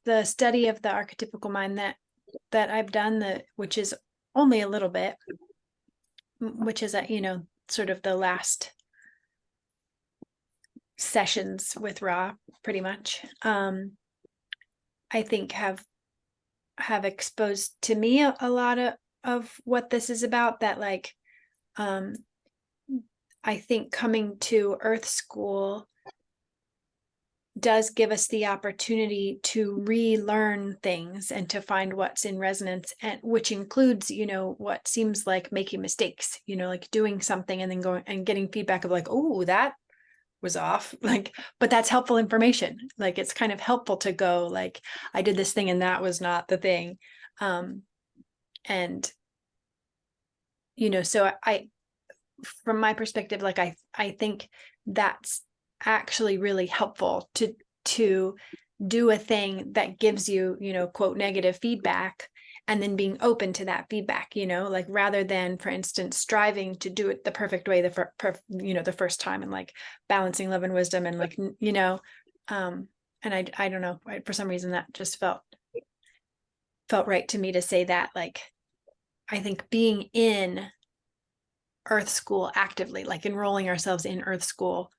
the study of the archetypical mind that I've done, which is only a little bit, which is you know, sort of the last sessions with Ra, pretty much, I think have exposed to me a lot of what this is about, that like I think coming to Earth School does give us the opportunity to relearn things and to find what's in resonance, and which includes, you know, what seems like making mistakes, you know, like doing something and then going and getting feedback of like, oh, that was off, like, but that's helpful information. Like, it's kind of helpful to go like, I did this thing and that was not the thing. And you know, so I from my perspective, like I think that's actually really helpful to do a thing that gives you, you know, quote, negative feedback, and then being open to that feedback, you know, like rather than, for instance, striving to do it the perfect way you know, the first time, and like balancing love and wisdom and like, you know, and I don't know, for some reason that just felt right to me to say that. Like, I think being in Earth School actively, like enrolling ourselves in Earth School,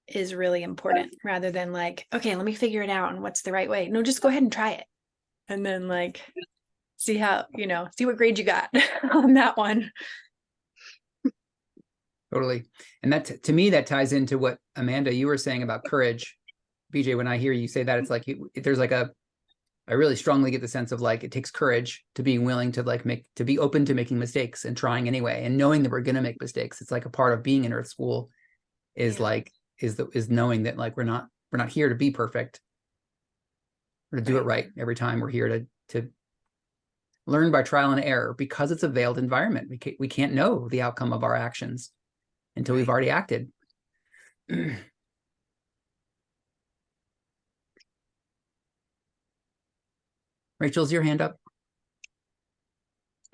is really important, rather than like, okay, let me figure it out and what's the right way. No, just go ahead and try it. And then like, see how, you know, see what grade you got on that one. Totally. And that, to me, that ties into what, Amanda, you were saying about courage. BJ, when I hear you say that, it's like, there's like I really strongly get the sense of like, it takes courage to be willing to like to be open to making mistakes and trying anyway, and knowing that we're going to make mistakes. It's like a part of being in Earth School is like, is knowing that like, we're not here to be perfect or to do it right every time. We're here to learn by trial and error, because it's a veiled environment. We can't know the outcome of our actions until we've already acted. Rachel's your hand up.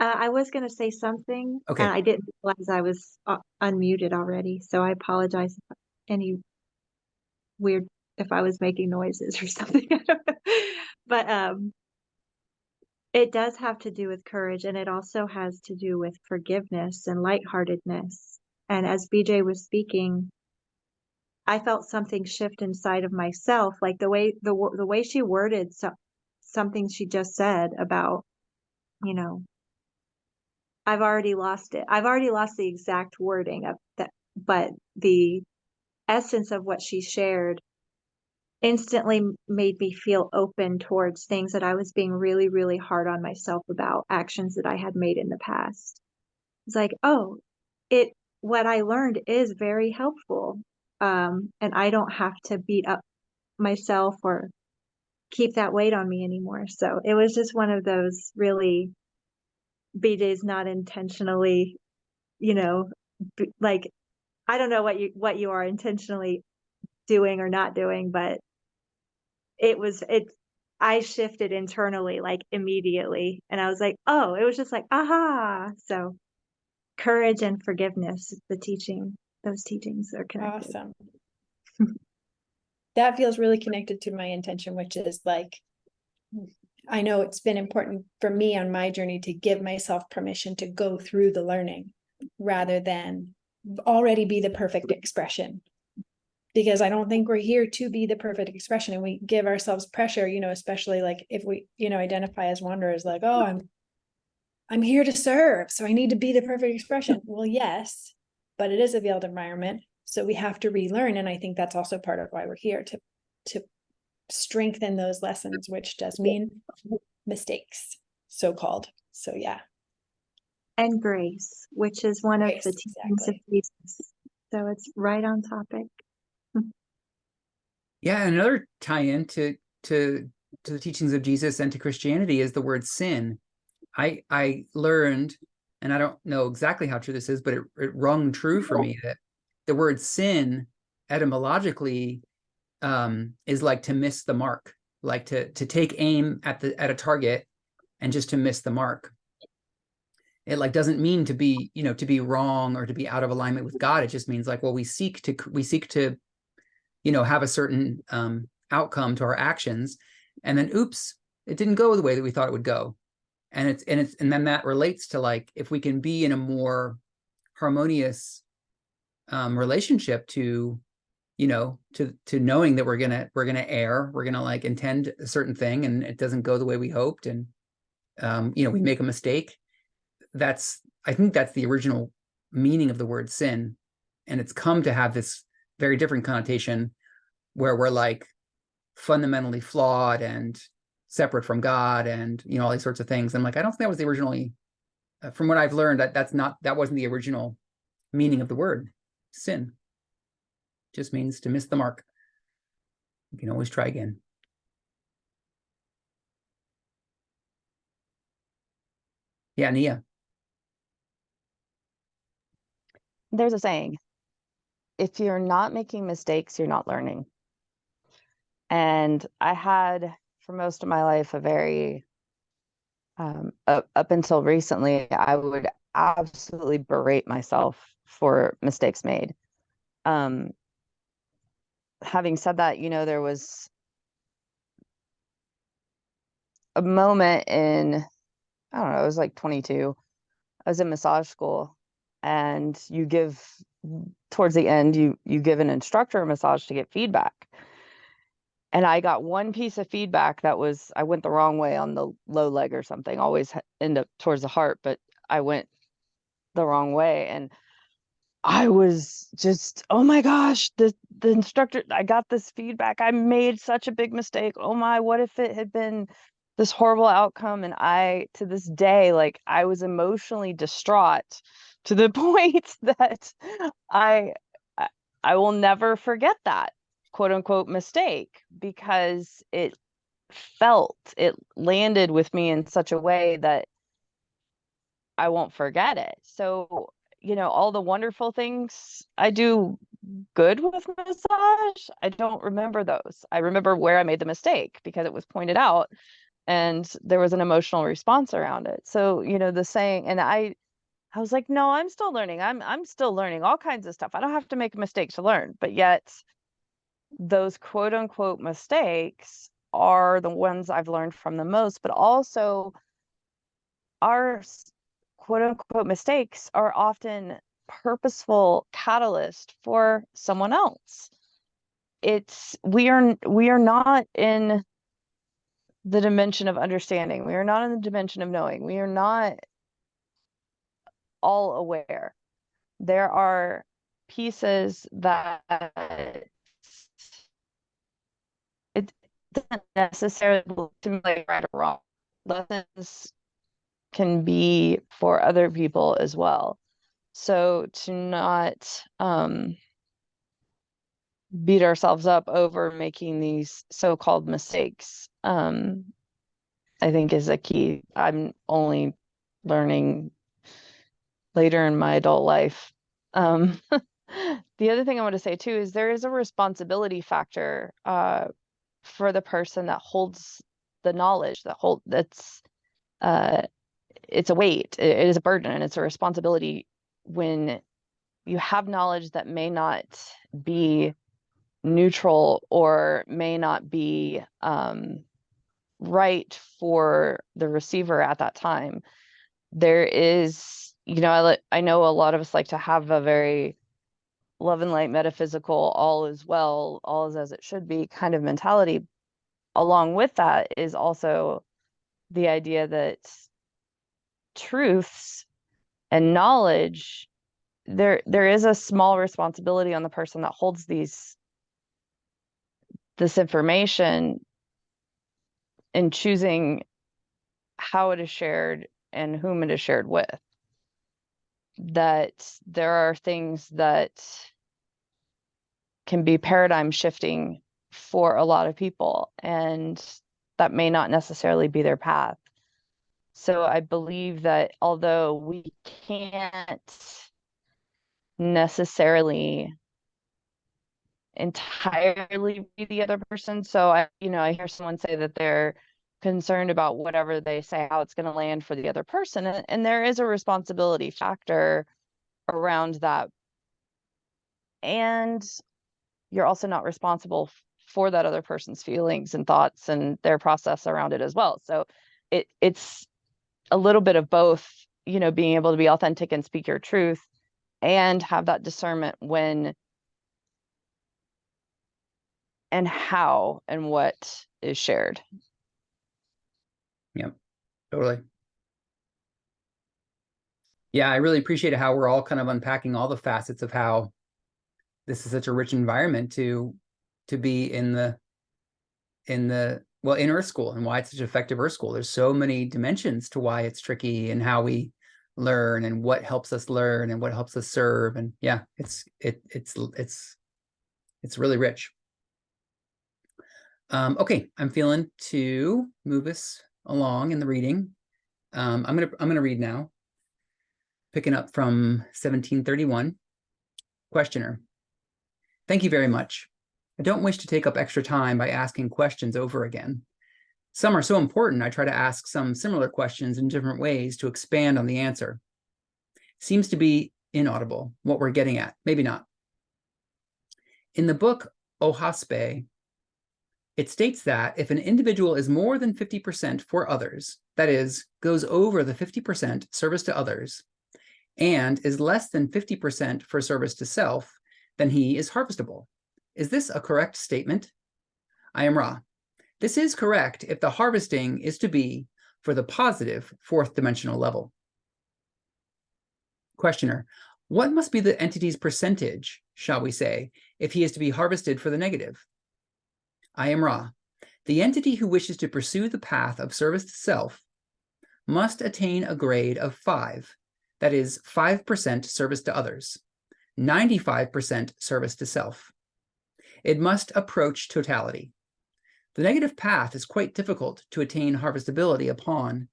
I was going to say something. Okay. I didn't realize I was unmuted already, so I apologize if any weird, if I was making noises or something. But it does have to do with courage, and it also has to do with forgiveness and lightheartedness. And as BJ was speaking, I felt something shift inside of myself, like the way she worded something she just said about, you know, I've already lost it. I've already lost the exact wording of that, but the essence of what she shared instantly made me feel open towards things that I was being really, really hard on myself about, actions that I had made in the past. It's like, oh, what I learned is very helpful. And I don't have to beat up myself or keep that weight on me anymore. So it was just one of those really BJ's not intentionally, you know, like, I don't know what you are intentionally doing or not doing, but I shifted internally like immediately, and I was like, oh, it was just like, aha. So courage and forgiveness, those teachings are connected. Awesome. That feels really connected to my intention, which is like, I know it's been important for me on my journey to give myself permission to go through the learning rather than already be the perfect expression. Because I don't think we're here to be the perfect expression, and we give ourselves pressure, especially like if we, identify as wanderers, like, oh, I'm here to serve, so I need to be the perfect expression. Well, yes, but it is a veiled environment, so we have to relearn. And I think that's also part of why we're here, to strengthen those lessons, which does mean mistakes, so-called. So yeah. And grace, which is one Grace, of the teachings of exactly. Jesus. So it's right on topic. Yeah, and another tie-in to the teachings of Jesus and to Christianity is the word sin. I learned, and I don't know exactly how true this is, but it rung true for me that the word sin etymologically is like to miss the mark, like to take aim at a target and just to miss the mark. It like doesn't mean to be, to be wrong or to be out of alignment with God. It just means like, well, we seek to have a certain outcome to our actions, and then oops, it didn't go the way that we thought it would go. And then that relates to like, if we can be in a more harmonious relationship to knowing that we're gonna err, we're gonna like intend a certain thing and it doesn't go the way we hoped, and we make a mistake. I think that's the original meaning of the word sin, and it's come to have this very different connotation where we're like fundamentally flawed and separate from God and all these sorts of things. I'm like, I don't think that was the originally, from what I've learned, that wasn't the original meaning of the word sin. It just means to miss the mark. You can always try again. Yeah, Nia. There's a saying, if you're not making mistakes, you're not learning. And I had, for most of my life, a very, up until recently, I would absolutely berate myself for mistakes made. Having said that, there was a moment in, I don't know, I was like 22. I was in massage school, and towards the end, you give an instructor a massage to get feedback. And I got one piece of feedback that was, I went the wrong way on the low leg or something, always end up towards the heart, but I went the wrong way. And I was just, oh my gosh, the instructor, I got this feedback. I made such a big mistake. Oh my, what if it had been this horrible outcome? And to this day, like, I was emotionally distraught to the point that I will never forget that quote unquote mistake, because it landed with me in such a way that I won't forget it. So, all the wonderful things I do good with massage, I don't remember those. I remember where I made the mistake because it was pointed out and there was an emotional response around it. So, the saying, and I was like, no, I'm still learning. I'm still learning all kinds of stuff. I don't have to make a mistake to learn. But yet those quote unquote mistakes are the ones I've learned from the most, but also our quote unquote mistakes are often purposeful catalyst for someone else. We are not in the dimension of understanding. We are not in the dimension of knowing. We are not all aware. There are pieces that it doesn't necessarily look to me like right or wrong. Lessons can be for other people as well. So to not beat ourselves up over making these so-called mistakes, I think is a key. I'm only learning later in my adult life. The other thing I want to say too is there is a responsibility factor for the person that holds the knowledge, that's it's a weight, it is a burden, and it's a responsibility when you have knowledge that may not be neutral or may not be right for the receiver at that time. There is, I know a lot of us like to have a very love and light metaphysical, all is well, all is as it should be kind of mentality. Along with that is also the idea that truths and knowledge, there is a small responsibility on the person that holds this information in choosing how it is shared and whom it is shared with. That there are things that can be paradigm shifting for a lot of people, and that may not necessarily be their path. So I believe that although we can't necessarily entirely be the other person, so I hear someone say that they're concerned about whatever they say, how it's going to land for the other person, and there is a responsibility factor around that, and you're also not responsible for that other person's feelings and thoughts and their process around it as well. So it's a little bit of both, being able to be authentic and speak your truth and have that discernment when and how and what is shared. Yep, totally. Yeah, I really appreciate how we're all kind of unpacking all the facets of how this is such a rich environment to be in Earth School, and why it's such an effective Earth School. There's so many dimensions to why it's tricky and how we learn and what helps us learn and what helps us serve. And yeah, it's really rich. Okay, I'm feeling to move us along in the reading. I'm gonna read now, picking up from 1731. Questioner: thank you very much. I don't wish to take up extra time by asking questions over again. Some are so important, I try to ask some similar questions in different ways to expand on the answer. Seems to be inaudible, what we're getting at. Maybe not. In the book Oahspe, it states that if an individual is more than 50% for others, that is, goes over the 50% service to others, and is less than 50% for service to self, then he is harvestable. Is this a correct statement? I am Ra. This is correct if the harvesting is to be for the positive fourth dimensional level. Questioner: what must be the entity's percentage, shall we say, if he is to be harvested for the negative? I am Ra. The entity who wishes to pursue the path of service to self must attain a grade of 5, that is 5% service to others, 95% service to self. It must approach totality. The negative path is quite difficult to attain harvestability upon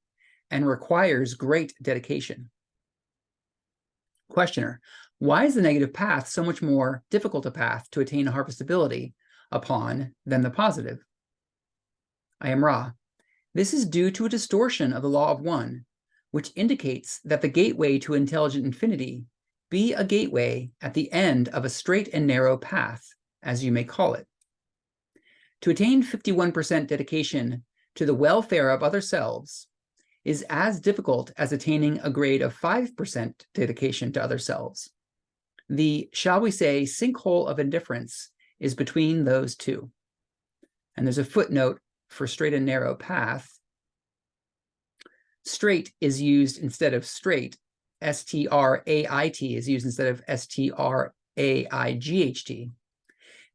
and requires great dedication. Questioner: why is the negative path so much more difficult a path to attain harvestability upon than the positive? I am Ra. This is due to a distortion of the law of one, which indicates that the gateway to intelligent infinity be a gateway at the end of a straight and narrow path, as you may call it. To attain 51% dedication to the welfare of other selves is as difficult as attaining a grade of 5% dedication to other selves. The, shall we say, sinkhole of indifference is between those two. And there's a footnote for straight and narrow path. Straight is used instead of straight. S-T-R-A-I-T is used instead of S-T-R-A-I-G-H-T,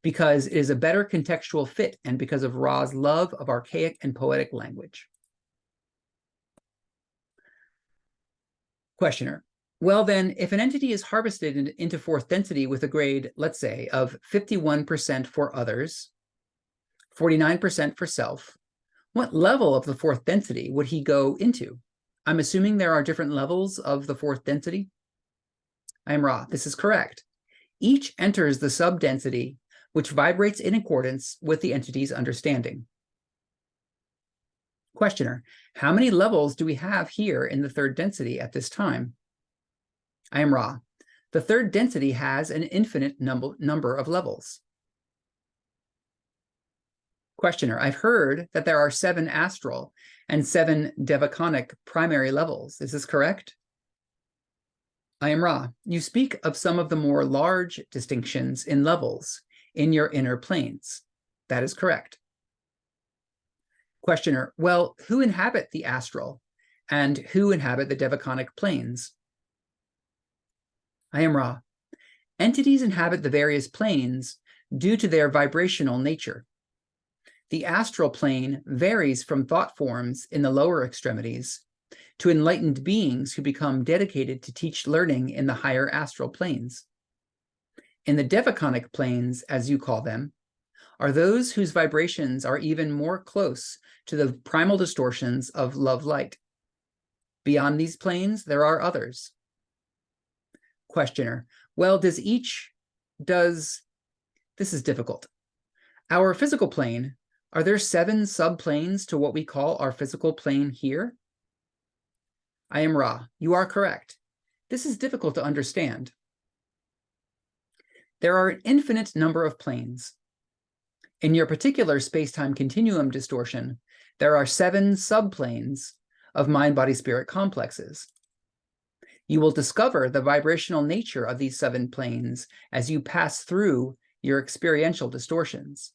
because it is a better contextual fit and because of Ra's love of archaic and poetic language. Questioner. Well, then, if an entity is harvested into fourth density with a grade, let's say, of 51% for others, 49% for self, what level of the fourth density would he go into? I'm assuming there are different levels of the fourth density. I am Ra. This is correct. Each enters the sub-density, which vibrates in accordance with the entity's understanding. Questioner. How many levels do we have here in the third density at this time? I am Ra. The third density has an infinite number of levels. Questioner, I've heard that there are 7 astral and 7 devachanic primary levels. Is this correct? I am Ra. You speak of some of the more large distinctions in levels in your inner planes. That is correct. Questioner, well, who inhabit the astral and who inhabit the devachanic planes? I am Ra. Entities inhabit the various planes due to their vibrational nature. The astral plane varies from thought forms in the lower extremities to enlightened beings who become dedicated to teach learning in the higher astral planes. In the devachanic planes, as you call them, are those whose vibrations are even more close to the primal distortions of love light. Beyond these planes, there are others. Questioner, well, this is difficult. Our physical plane, are there 7 subplanes to what we call our physical plane here? I am Ra. You are correct. This is difficult to understand. There are an infinite number of planes. In your particular space-time continuum distortion, there are 7 subplanes of mind-body-spirit complexes. You will discover the vibrational nature of these 7 planes as you pass through your experiential distortions,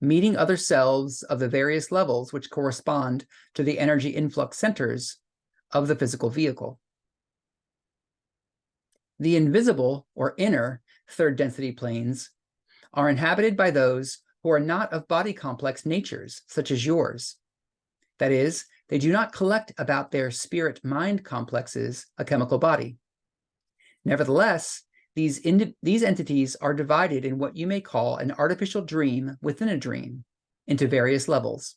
meeting other selves of the various levels which correspond to the energy influx centers of the physical vehicle. The invisible or inner third density planes are inhabited by those who are not of body complex natures, such as yours. That is, they do not collect about their spirit-mind complexes a chemical body. Nevertheless, these entities are divided in what you may call an artificial dream within a dream into various levels.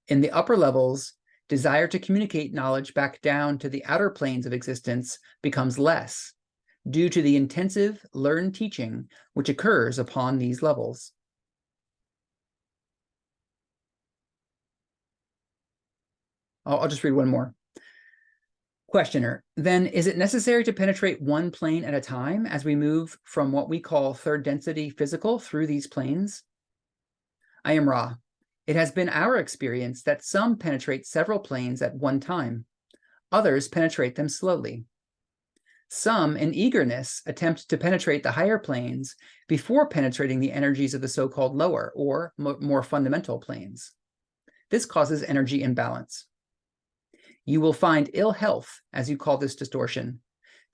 In the upper levels, desire to communicate knowledge back down to the outer planes of existence becomes less due to the intensive learned teaching which occurs upon these levels. I'll just read one more. Questioner, then is it necessary to penetrate one plane at a time as we move from what we call third density physical through these planes? I am Ra. It has been our experience that some penetrate several planes at one time. Others penetrate them slowly. Some, in eagerness, attempt to penetrate the higher planes before penetrating the energies of the so-called lower or more fundamental planes. This causes energy imbalance. You will find ill health, as you call this distortion,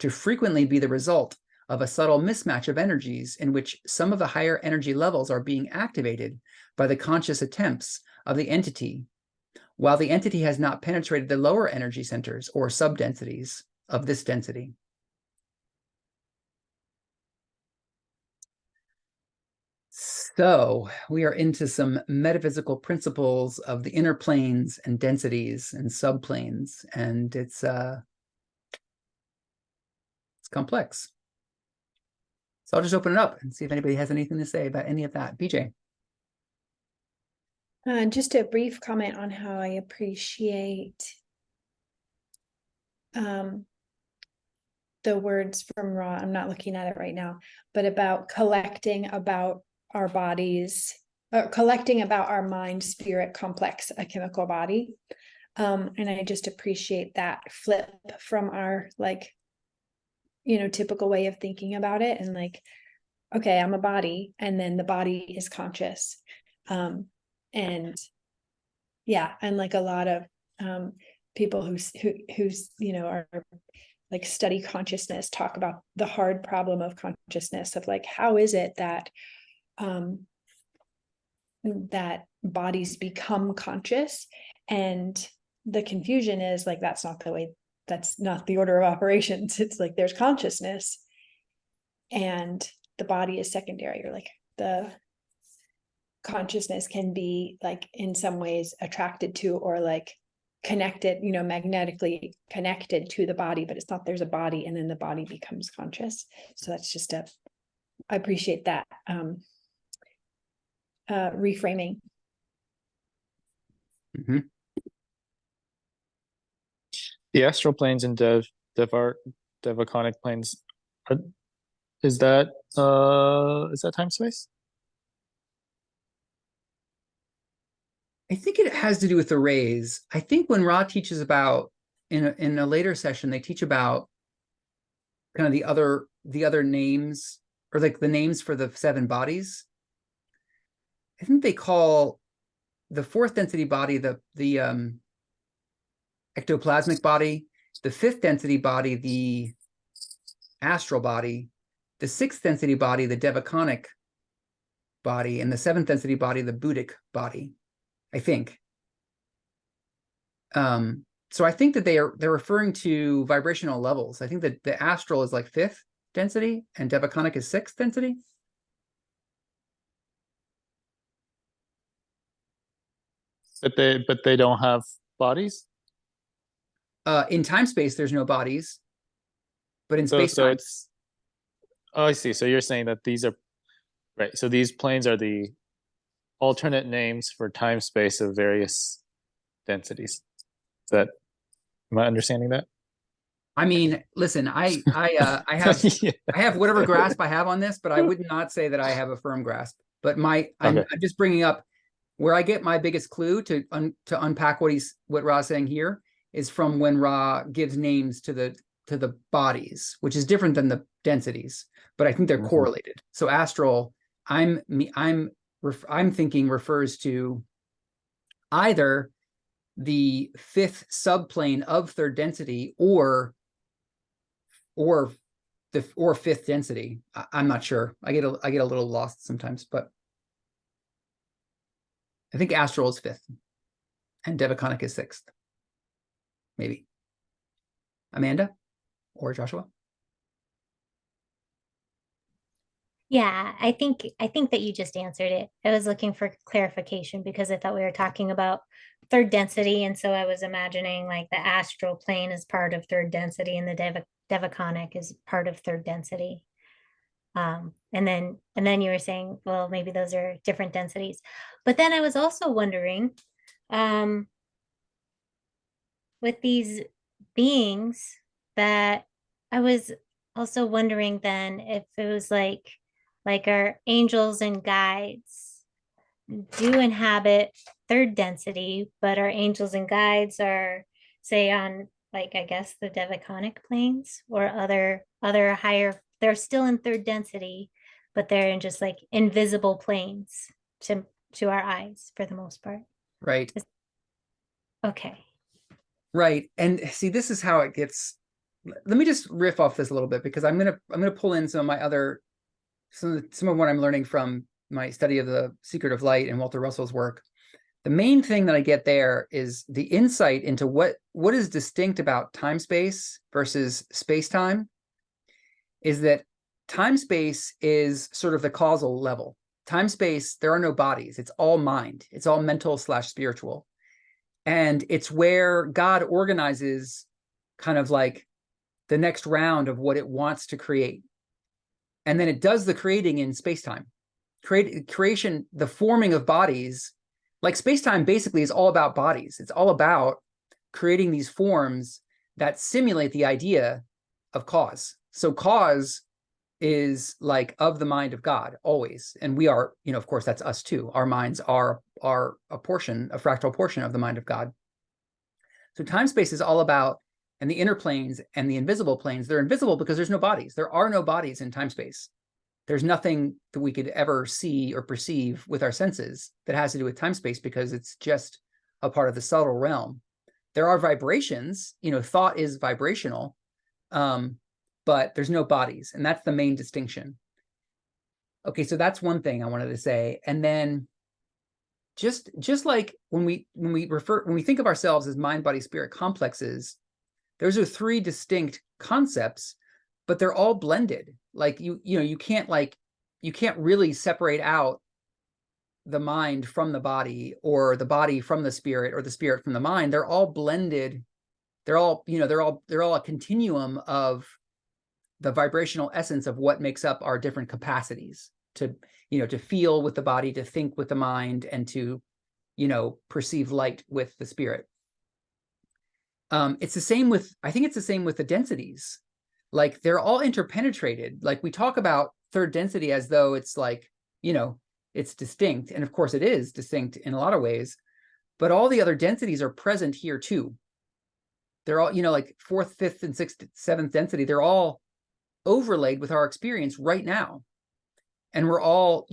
to frequently be the result of a subtle mismatch of energies in which some of the higher energy levels are being activated by the conscious attempts of the entity, while the entity has not penetrated the lower energy centers or sub-densities of this density. So we are into some metaphysical principles of the inner planes and densities and subplanes, and it's complex. So I'll just open it up and see if anybody has anything to say about any of that. BJ. Just a brief comment on how I appreciate the words from Ra. I'm not looking at it right now, but about collecting about our bodies, collecting about our mind spirit complex, a chemical body. And I just appreciate that flip from our typical way of thinking about it. And okay, I'm a body, and then the body is conscious. And yeah, and a lot of people who's are study consciousness talk about the hard problem of consciousness of how is it that that bodies become conscious, and the confusion is that's not the way that's not the order of operations. It's like there's consciousness and the body is secondary, or like the consciousness can be like in some ways attracted to or like connected, magnetically connected to the body, but it's not there's a body and then the body becomes conscious. So that's just I appreciate that reframing. Mm-hmm. The astral planes and devachanic planes, is that time space? I think it has to do with the rays. I think when Ra teaches about in a later session, they teach about kind of the other names, or like the names for the 7 bodies. I think they call the 4th density body the ectoplasmic body, the 5th density body the astral body, the 6th density body the devachanic body, and the 7th density body the Buddhic body, I think. So I think that they're referring to vibrational levels. I think that the astral is like 5th density and devachanic is 6th density. But they don't have bodies. In time space, there's no bodies, but in So space time, it's. Oh, I see. So you're saying that these are right. So these planes are the alternate names for time space of various densities. Am I understanding that? I mean, listen, I have Yeah. I have whatever grasp I have on this, but I would not say that I have a firm grasp. But I'm just bringing up where I get my biggest clue to unpack what Ra's saying here is from when Ra gives names to the bodies, which is different than the densities, but I think they're correlated. So astral, I'm thinking refers to either the 5th subplane of 3rd density or 5th density. I'm not sure. I get a little lost sometimes, but I think astral is 5th and devachanic is 6th. Maybe. Amanda or Joshua? Yeah, I think that you just answered it. I was looking for clarification because I thought we were talking about 3rd density, and so I was imagining like the astral plane is part of 3rd density and the devachanic is part of 3rd density. And then you were saying, well, maybe those are different densities. But then I was also wondering, with these beings, that I was also wondering then if it was like our angels and guides do inhabit 3rd density, but our angels and guides are, say, on like, I guess the devachanic planes or other higher, they're still in 3rd density, but they're in just like invisible planes to our eyes for the most part. Right. Okay. Right. And see, this is how it gets. Let me just riff off this a little bit, because I'm gonna pull in some of my other some of what I'm learning from my study of The Secret of Light and Walter Russell's work. The main thing that I get there is the insight into what is distinct about time space versus space time, is that time space is sort of the causal level. Time space, there are no bodies. It's all mind. It's all mental / spiritual. And it's where God organizes kind of like the next round of what it wants to create. And then it does the creating in space-time. Creation, the forming of bodies, like space-time basically is all about bodies. It's all about creating these forms that simulate the idea of cause. So cause is like of the mind of God always. And we are, of course, that's us too. Our minds are a fractal portion of the mind of God. So time space is all about, and the inner planes and the invisible planes, they're invisible because there's no bodies. There are no bodies in time space. There's nothing that we could ever see or perceive with our senses that has to do with time space, because it's just a part of the subtle realm. There are vibrations, thought is vibrational, but there's no bodies, and that's the main distinction. Okay, so that's one thing I wanted to say. And then just like when we think of ourselves as mind, body, spirit complexes, those are three distinct concepts, but they're all blended. Like you can't really separate out the mind from the body, or the body from the spirit, or the spirit from the mind. They're all blended. They're all a continuum of the vibrational essence of what makes up our different capacities to feel with the body, to think with the mind, and to perceive light with the spirit. It's the same with, I think it's the same with the densities. Like, they're all interpenetrated. Like, we talk about third density as though it's like, it's distinct. And of course it is distinct in a lot of ways, but all the other densities are present here too. They're all, like fourth, fifth, and sixth, seventh density, they're all overlaid with our experience right now. And we're all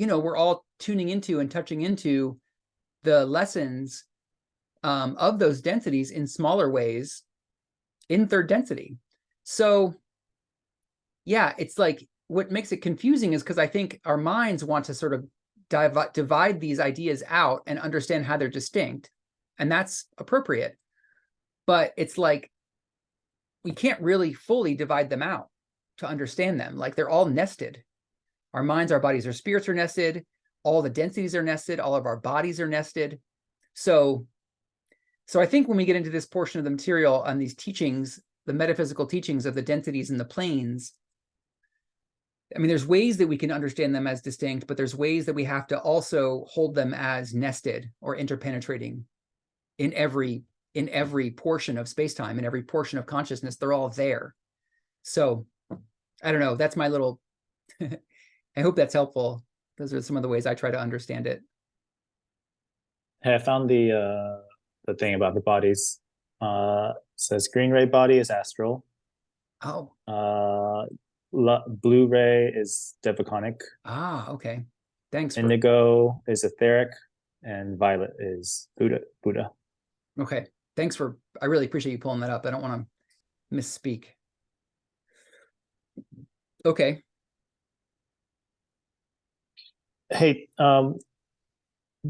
tuning into and touching into the lessons of those densities in smaller ways in third density. So yeah, it's like, what makes it confusing is because I think our minds want to sort of divide these ideas out and understand how they're distinct, and that's appropriate. But it's like, we can't really fully divide them out to understand them. Like, they're all nested. Our minds, our bodies, our spirits are nested. All the densities are nested. All of our bodies are nested. So I think when we get into this portion of the material on these teachings, the metaphysical teachings of the densities and the planes, I mean, there's ways that we can understand them as distinct, but there's ways that we have to also hold them as nested or interpenetrating in every portion of space-time, in every portion of consciousness. They're all there. So I don't know. That's my little, I hope that's helpful. Those are some of the ways I try to understand it. Hey, I found the thing about the bodies. Says green ray body is astral. Oh. Blue ray is devachanic. Okay. Thanks. Indigo is etheric, and violet is Buddha. Okay. Thanks I really appreciate you pulling that up. I don't want to misspeak. Okay. Hey,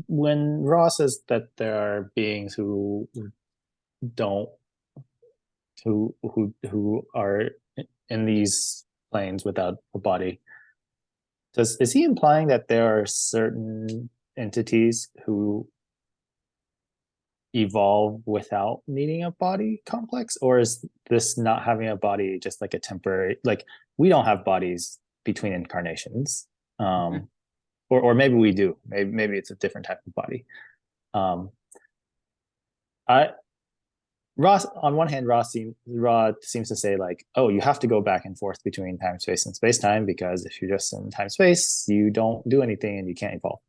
when Ra says that there are beings who are in these planes without a body, is he implying that there are certain entities who evolve without needing a body complex, or is this not having a body just like a temporary, like we don't have bodies between incarnations, or maybe we do, maybe it's a different type of body. Ross, on one hand, Ra seems to say like, oh, you have to go back and forth between time, space, and space-time, because if you're just in time, space, you don't do anything and you can't evolve.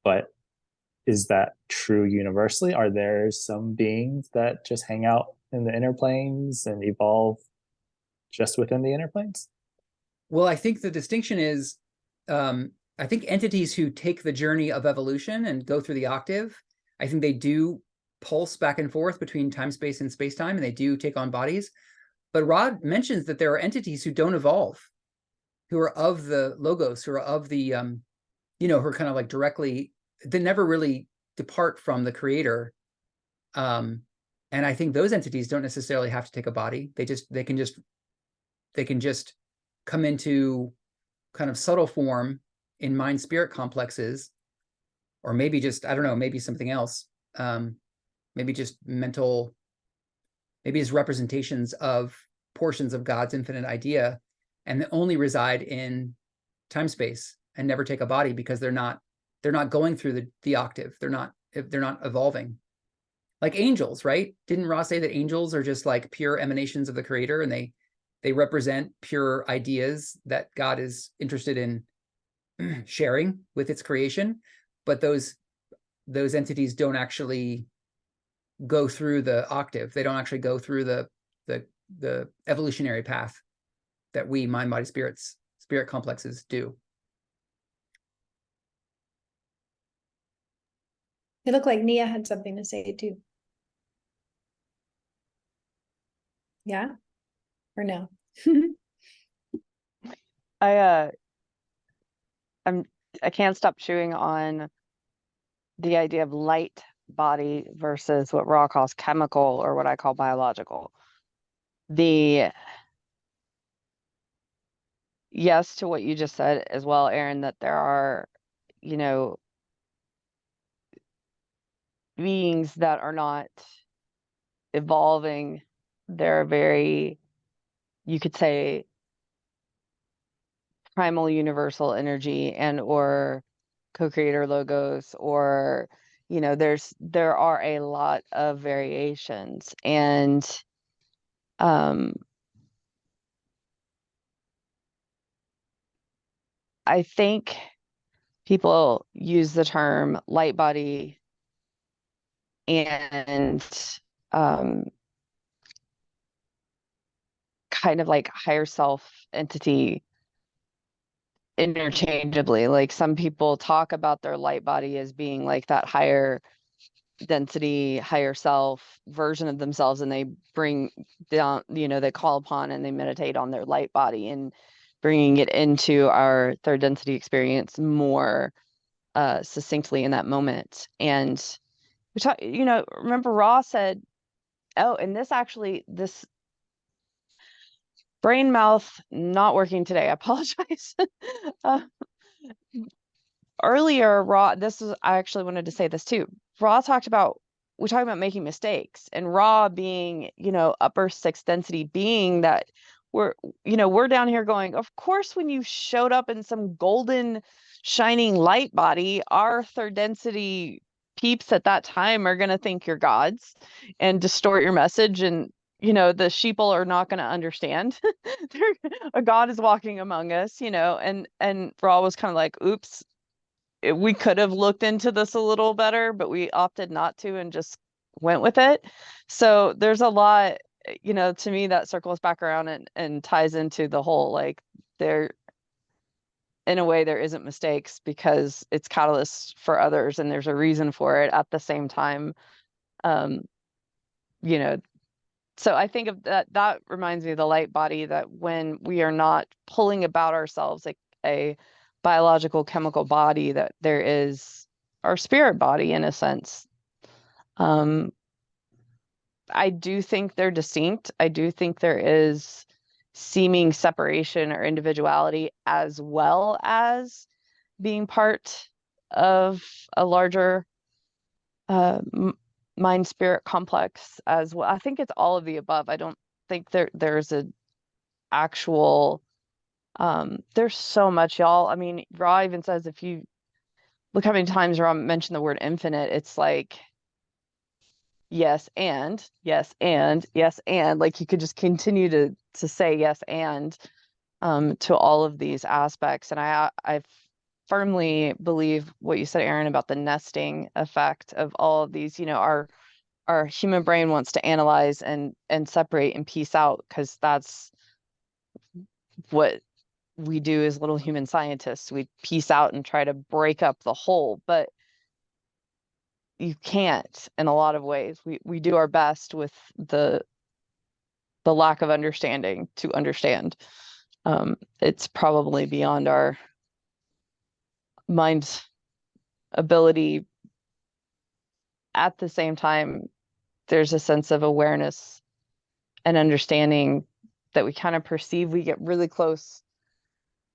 But is that true universally? Are there some beings that just hang out in the inner planes and evolve just within the inner planes? Well, I think the distinction is, I think entities who take the journey of evolution and go through the octave, I think they do pulse back and forth between time, space, and space-time, and they do take on bodies. But Rod mentions that there are entities who don't evolve, who are of the logos, who are of the, who are kind of like directly, they never really depart from the creator. And I think those entities don't necessarily have to take a body. They can just come into kind of subtle form in mind spirit complexes, or maybe just, I don't know, maybe something else. Maybe just mental, maybe as representations of portions of God's infinite idea, and they only reside in time space and never take a body because they're not going through the octave. They're not evolving. Like angels, right? Didn't Ross say that angels are just like pure emanations of the creator, and they represent pure ideas that God is interested in sharing with its creation, but those entities don't actually go through the octave. They don't actually go through the evolutionary path that we mind, body, spirit complexes do. It looked like Nia had something to say too. Yeah? Or no? I can't stop chewing on the idea of light body versus what Ra calls chemical, or what I call biological. The yes to what you just said as well, Aaron, that there are, you know, beings that are not evolving. They're very, you could say, primal universal energy, and or co-creator logos, or, you know, there are a lot of variations. And I think people use the term light body and kind of like higher self entity interchangeably. Like, some people talk about their light body as being like that higher density, higher self version of themselves, and they bring down, you know, they call upon and they meditate on their light body and bringing it into our third density experience more succinctly in that moment. And we talk, you know, remember Ra said, oh, and this brain mouth not working today, I apologize. Earlier, Ra, I actually wanted to say this too. Ra talked about, we talked about making mistakes, and Ra being, you know, upper sixth density being that we're down here going, of course, when you showed up in some golden shining light body, our third density peeps at that time are going to think you're gods and distort your message. And, you know, the sheeple are not going to understand. A god is walking among us, you know, and Ra was kind of like, oops, we could have looked into this a little better, but we opted not to and just went with it. So there's a lot, you know, to me that circles back around and ties into the whole, like, there, in a way, there isn't mistakes because it's catalysts for others and there's a reason for it at the same time. You know, so I think of that reminds me of the light body, that when we are not pulling about ourselves like a biological chemical body, that there is our spirit body in a sense. I do think they're distinct. I do think there is seeming separation or individuality, as well as being part of a larger mind spirit complex as well. I think it's all of the above. I don't think there's a actual there's so much, y'all. I mean, Ra even says, if you look how many times Ra mentioned the word infinite, it's like yes and yes and yes and, like, you could just continue to say yes and to all of these aspects. And I firmly believe what you said, Aaron, about the nesting effect of all of these. You know, our human brain wants to analyze and separate and piece out, because that's what we do as little human scientists. We piece out and try to break up the whole, but you can't in a lot of ways. We do our best with the lack of understanding to understand. It's probably beyond our mind's ability. At the same time, there's a sense of awareness and understanding that we kind of perceive. We get really close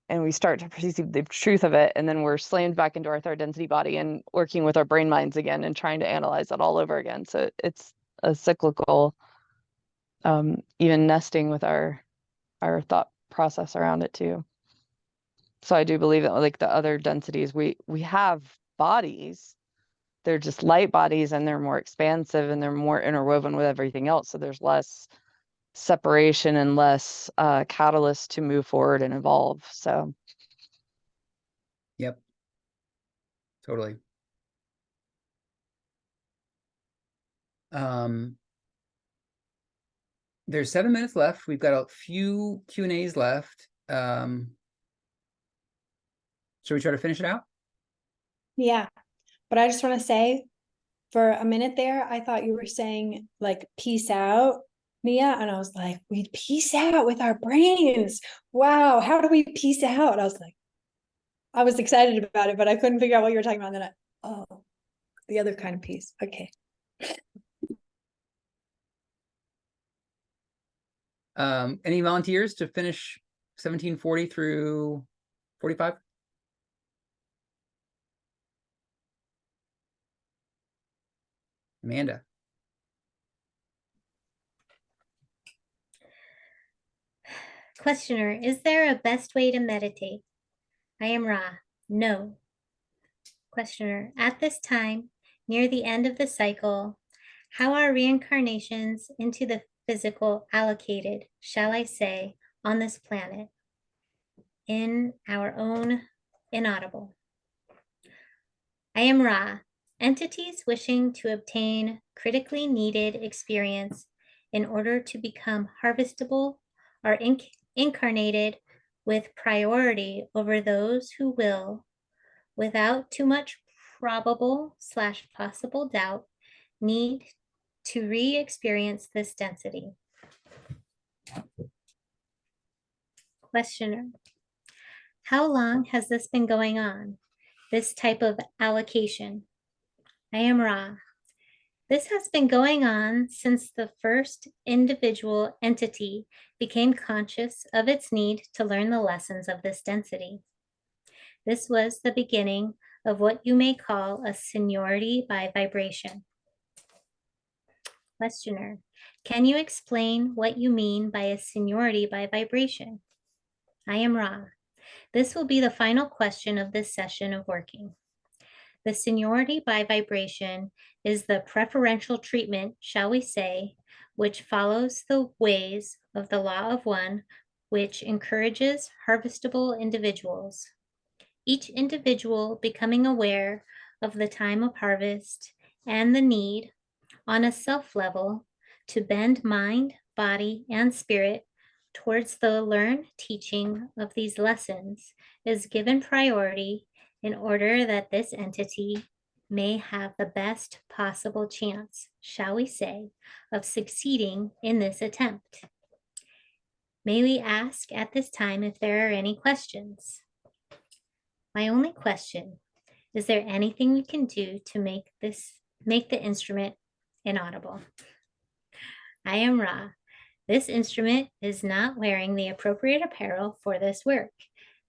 and we start to perceive the truth of it, and then we're slammed back into our third density body and working with our brain minds again and trying to analyze it all over again. So it's a cyclical, even nesting with our thought process around it too. So I do believe that, like the other densities, we have bodies, they're just light bodies, and they're more expansive and they're more interwoven with everything else. So there's less separation and less catalyst to move forward and evolve. So Yep. Totally. There's 7 minutes left. We've got a few Q&As left. Should we try to finish it out? Yeah, but I just want to say, for a minute there, I thought you were saying like peace out, Mia, and I was like, we peace out with our brains. Wow, how do we peace out? I was like, I was excited about it, but I couldn't figure out what you were talking about. And then the other kind of peace. Okay. Any volunteers to finish 1740 through 45? Amanda. Questioner, is there a best way to meditate? I am Ra. No. Questioner, at this time, near the end of the cycle, how are reincarnations into the physical allocated, shall I say, on this planet? In our own inaudible. I am Ra. Entities wishing to obtain critically needed experience in order to become harvestable are incarnated with priority over those who will, without too much probable/possible doubt, need to re-experience this density. Questioner, how long has this been going on, this type of allocation? I am Ra. This has been going on since the first individual entity became conscious of its need to learn the lessons of this density. This was the beginning of what you may call a seniority by vibration. Questioner, can you explain what you mean by a seniority by vibration? I am Ra. This will be the final question of this session of working. The seniority by vibration is the preferential treatment, shall we say, which follows the ways of the law of one, which encourages harvestable individuals. Each individual becoming aware of the time of harvest and the need on a self level to bend mind, body, and spirit towards the learned teaching of these lessons is given priority in order that this entity may have the best possible chance, shall we say, of succeeding in this attempt. May we ask at this time if there are any questions? My only question, is there anything we can do to make the instrument inaudible? I am Ra. This instrument is not wearing the appropriate apparel for this work,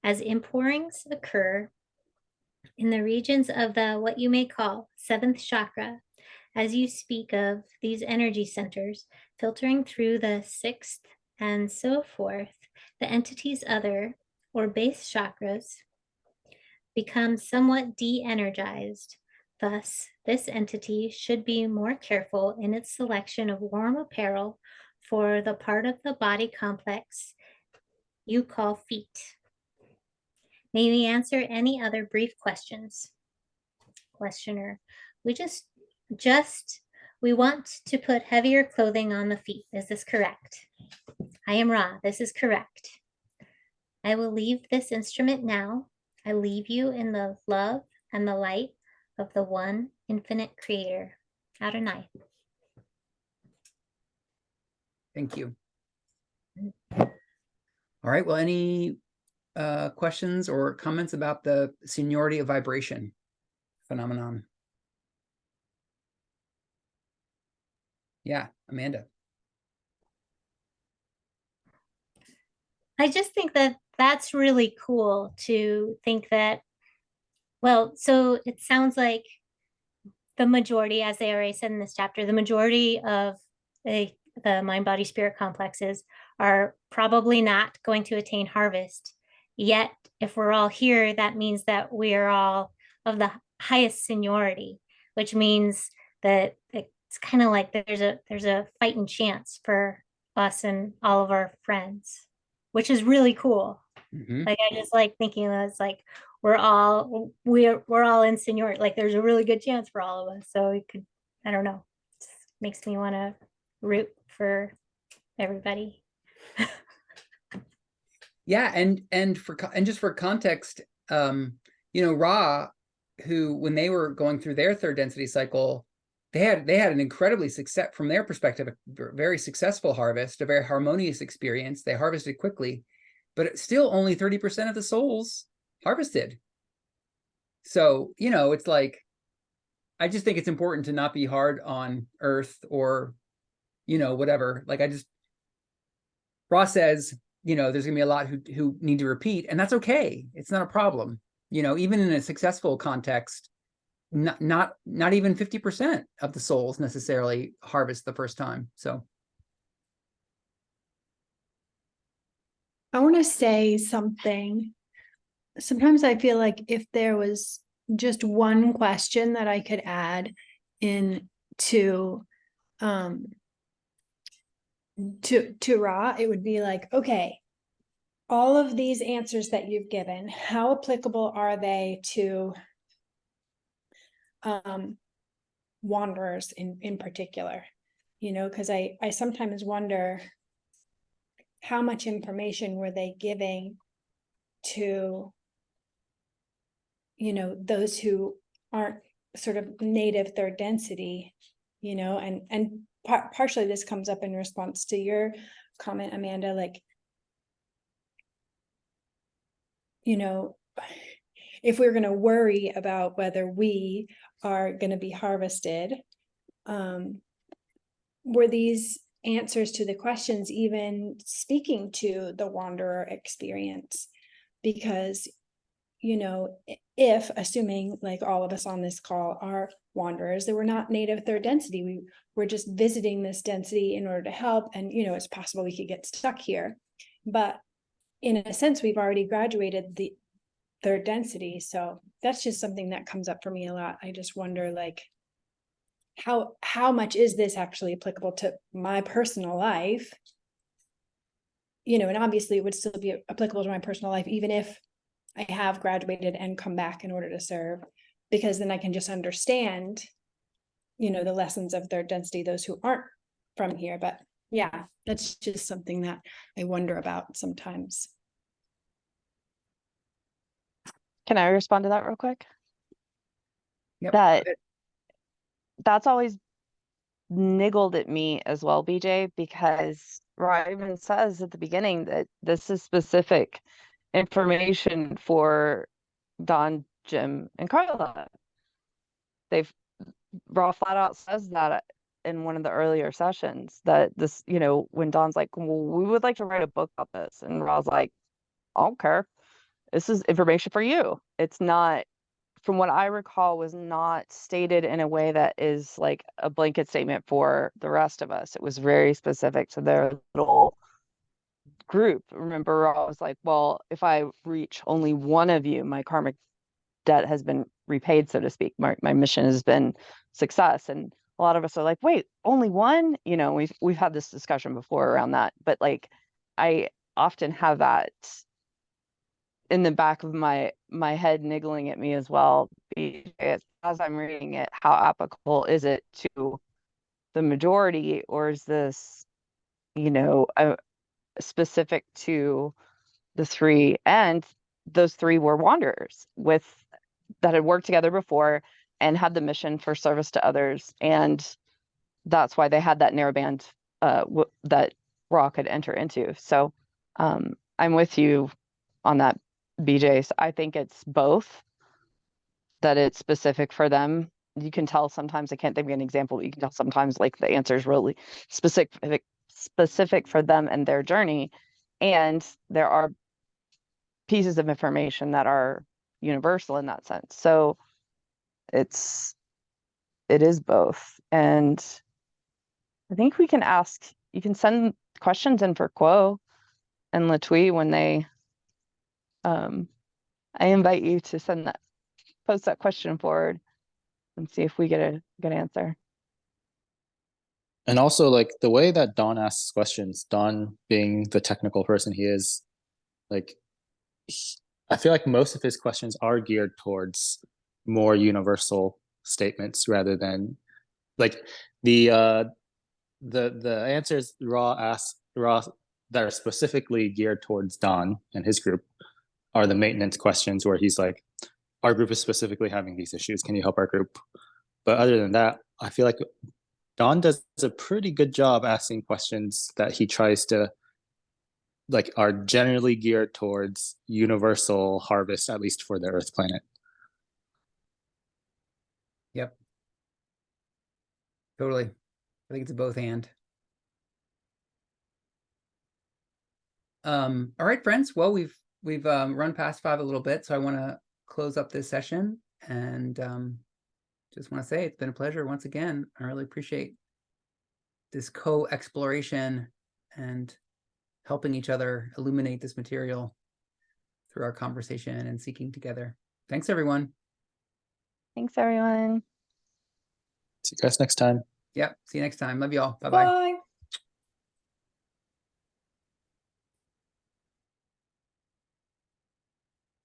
as imporings occur in the regions of the what you may call seventh chakra, as you speak of these energy centers filtering through the sixth and so forth, the entity's other or base chakras become somewhat de-energized. Thus, this entity should be more careful in its selection of warm apparel for the part of the body complex you call feet. May we answer any other brief questions? Questioner, we want to put heavier clothing on the feet. Is this correct? I am Ra. This is correct. I will leave this instrument now. I leave you in the love and the light of the one infinite creator. Adonai. Thank you. All right. Well, any questions or comments about the seniority of vibration phenomenon? Yeah, Amanda. I just think that that's really cool to think that, well, so it sounds like the majority, as they already said in this chapter, the majority of the mind, body, spirit complexes are probably not going to attain harvest. Yet, if we're all here, that means that we are all of the highest seniority, which means that it's kind of like there's a fighting chance for us and all of our friends, which is really cool. Mm-hmm. Like I just like thinking that it's like we're all in seniority. Like there's a really good chance for all of us. So it could, I don't know, it makes me want to root for everybody. Yeah, and just for context, Ra, who when they were going through their third density cycle, they had an incredibly from their perspective, a very successful harvest, a very harmonious experience. They harvested quickly, but still only 30% of the souls harvested. So, it's like I just think it's important to not be hard on Earth or, whatever. Like Ross says, there's gonna be a lot who need to repeat, and that's okay. It's not a problem. Even in a successful context, not even 50% of the souls necessarily harvest the first time. So I want to say something. Sometimes I feel like if there was just one question that I could add into to Ra, it would be like, okay, all of these answers that you've given, how applicable are they to wanderers in particular? Because I sometimes wonder how much information were they giving to those who aren't sort of native third density, and partially this comes up in response to your comment, Amanda, like, if we're going to worry about whether we are going to be harvested, were these answers to the questions even speaking to the wanderer experience? Because if assuming like all of us on this call are wanderers, that we're not native third density, we're just visiting this density in order to help, and it's possible we could get stuck here, but in a sense we've already graduated the third density. So that's just something that comes up for me a lot. I just wonder, like, how much is this actually applicable to my personal life? And obviously it would still be applicable to my personal life even if I have graduated and come back in order to serve, because then I can just understand, the lessons of third density, those who aren't from here. But yeah, that's just something that I wonder about sometimes. Can I respond to that real quick? yep. That's always niggled at me as well, BJ, because Ryan says at the beginning that this is specific information for Don, Jim, and Carla. Raw flat out says that in one of the earlier sessions, that this, when Don's like, well, we would like to write a book about this, and Raw's like, I don't care. This is information for you. It's not, from what I recall, was not stated in a way that is like a blanket statement for the rest of us. It was very specific to their little group. Remember, Raw was like, well, if I reach only one of you, my karmic debt has been repaid, so to speak. My mission has been success. And a lot of us are like, wait, only one? We've had this discussion before around that, but like, I often have that in the back of my head niggling at me as well, as I'm reading it. How applicable is it to the majority, or is this, specific to the three? And those three were wanderers that had worked together before and had the mission for service to others, and that's why they had that narrow band that Raw could enter into. So I'm with you on that, BJ. So I think it's both, that it's specific for them. You can tell sometimes, I can't think of an example, but you can tell sometimes like the answer is really specific for them and their journey. And there are pieces of information that are universal in that sense. So it is both. And I think you can send questions in for Quo and Latui when they, I invite you to post that question forward and see if we get a good answer. And also, like, the way that Don asks questions, Don being the technical person he is, like, I feel like most of his questions are geared towards more universal statements rather than like the answers Raw that are specifically geared towards Don and his group are the maintenance questions where he's like, our group is specifically having these issues. Can you help our group? But other than that, I feel like Don does a pretty good job asking questions that he tries to, like, are generally geared towards universal harvest, at least for the Earth planet. Yep. Totally. I think it's a both and. All right, friends. Well, we've run past 5 a little bit, so I want to close up this session and just want to say it's been a pleasure once again. I really appreciate this co-exploration and helping each other illuminate this material through our conversation and seeking together. Thanks, everyone. Thanks, everyone. See you guys next time. Yep. See you next time. Love you all. Bye-bye. Bye.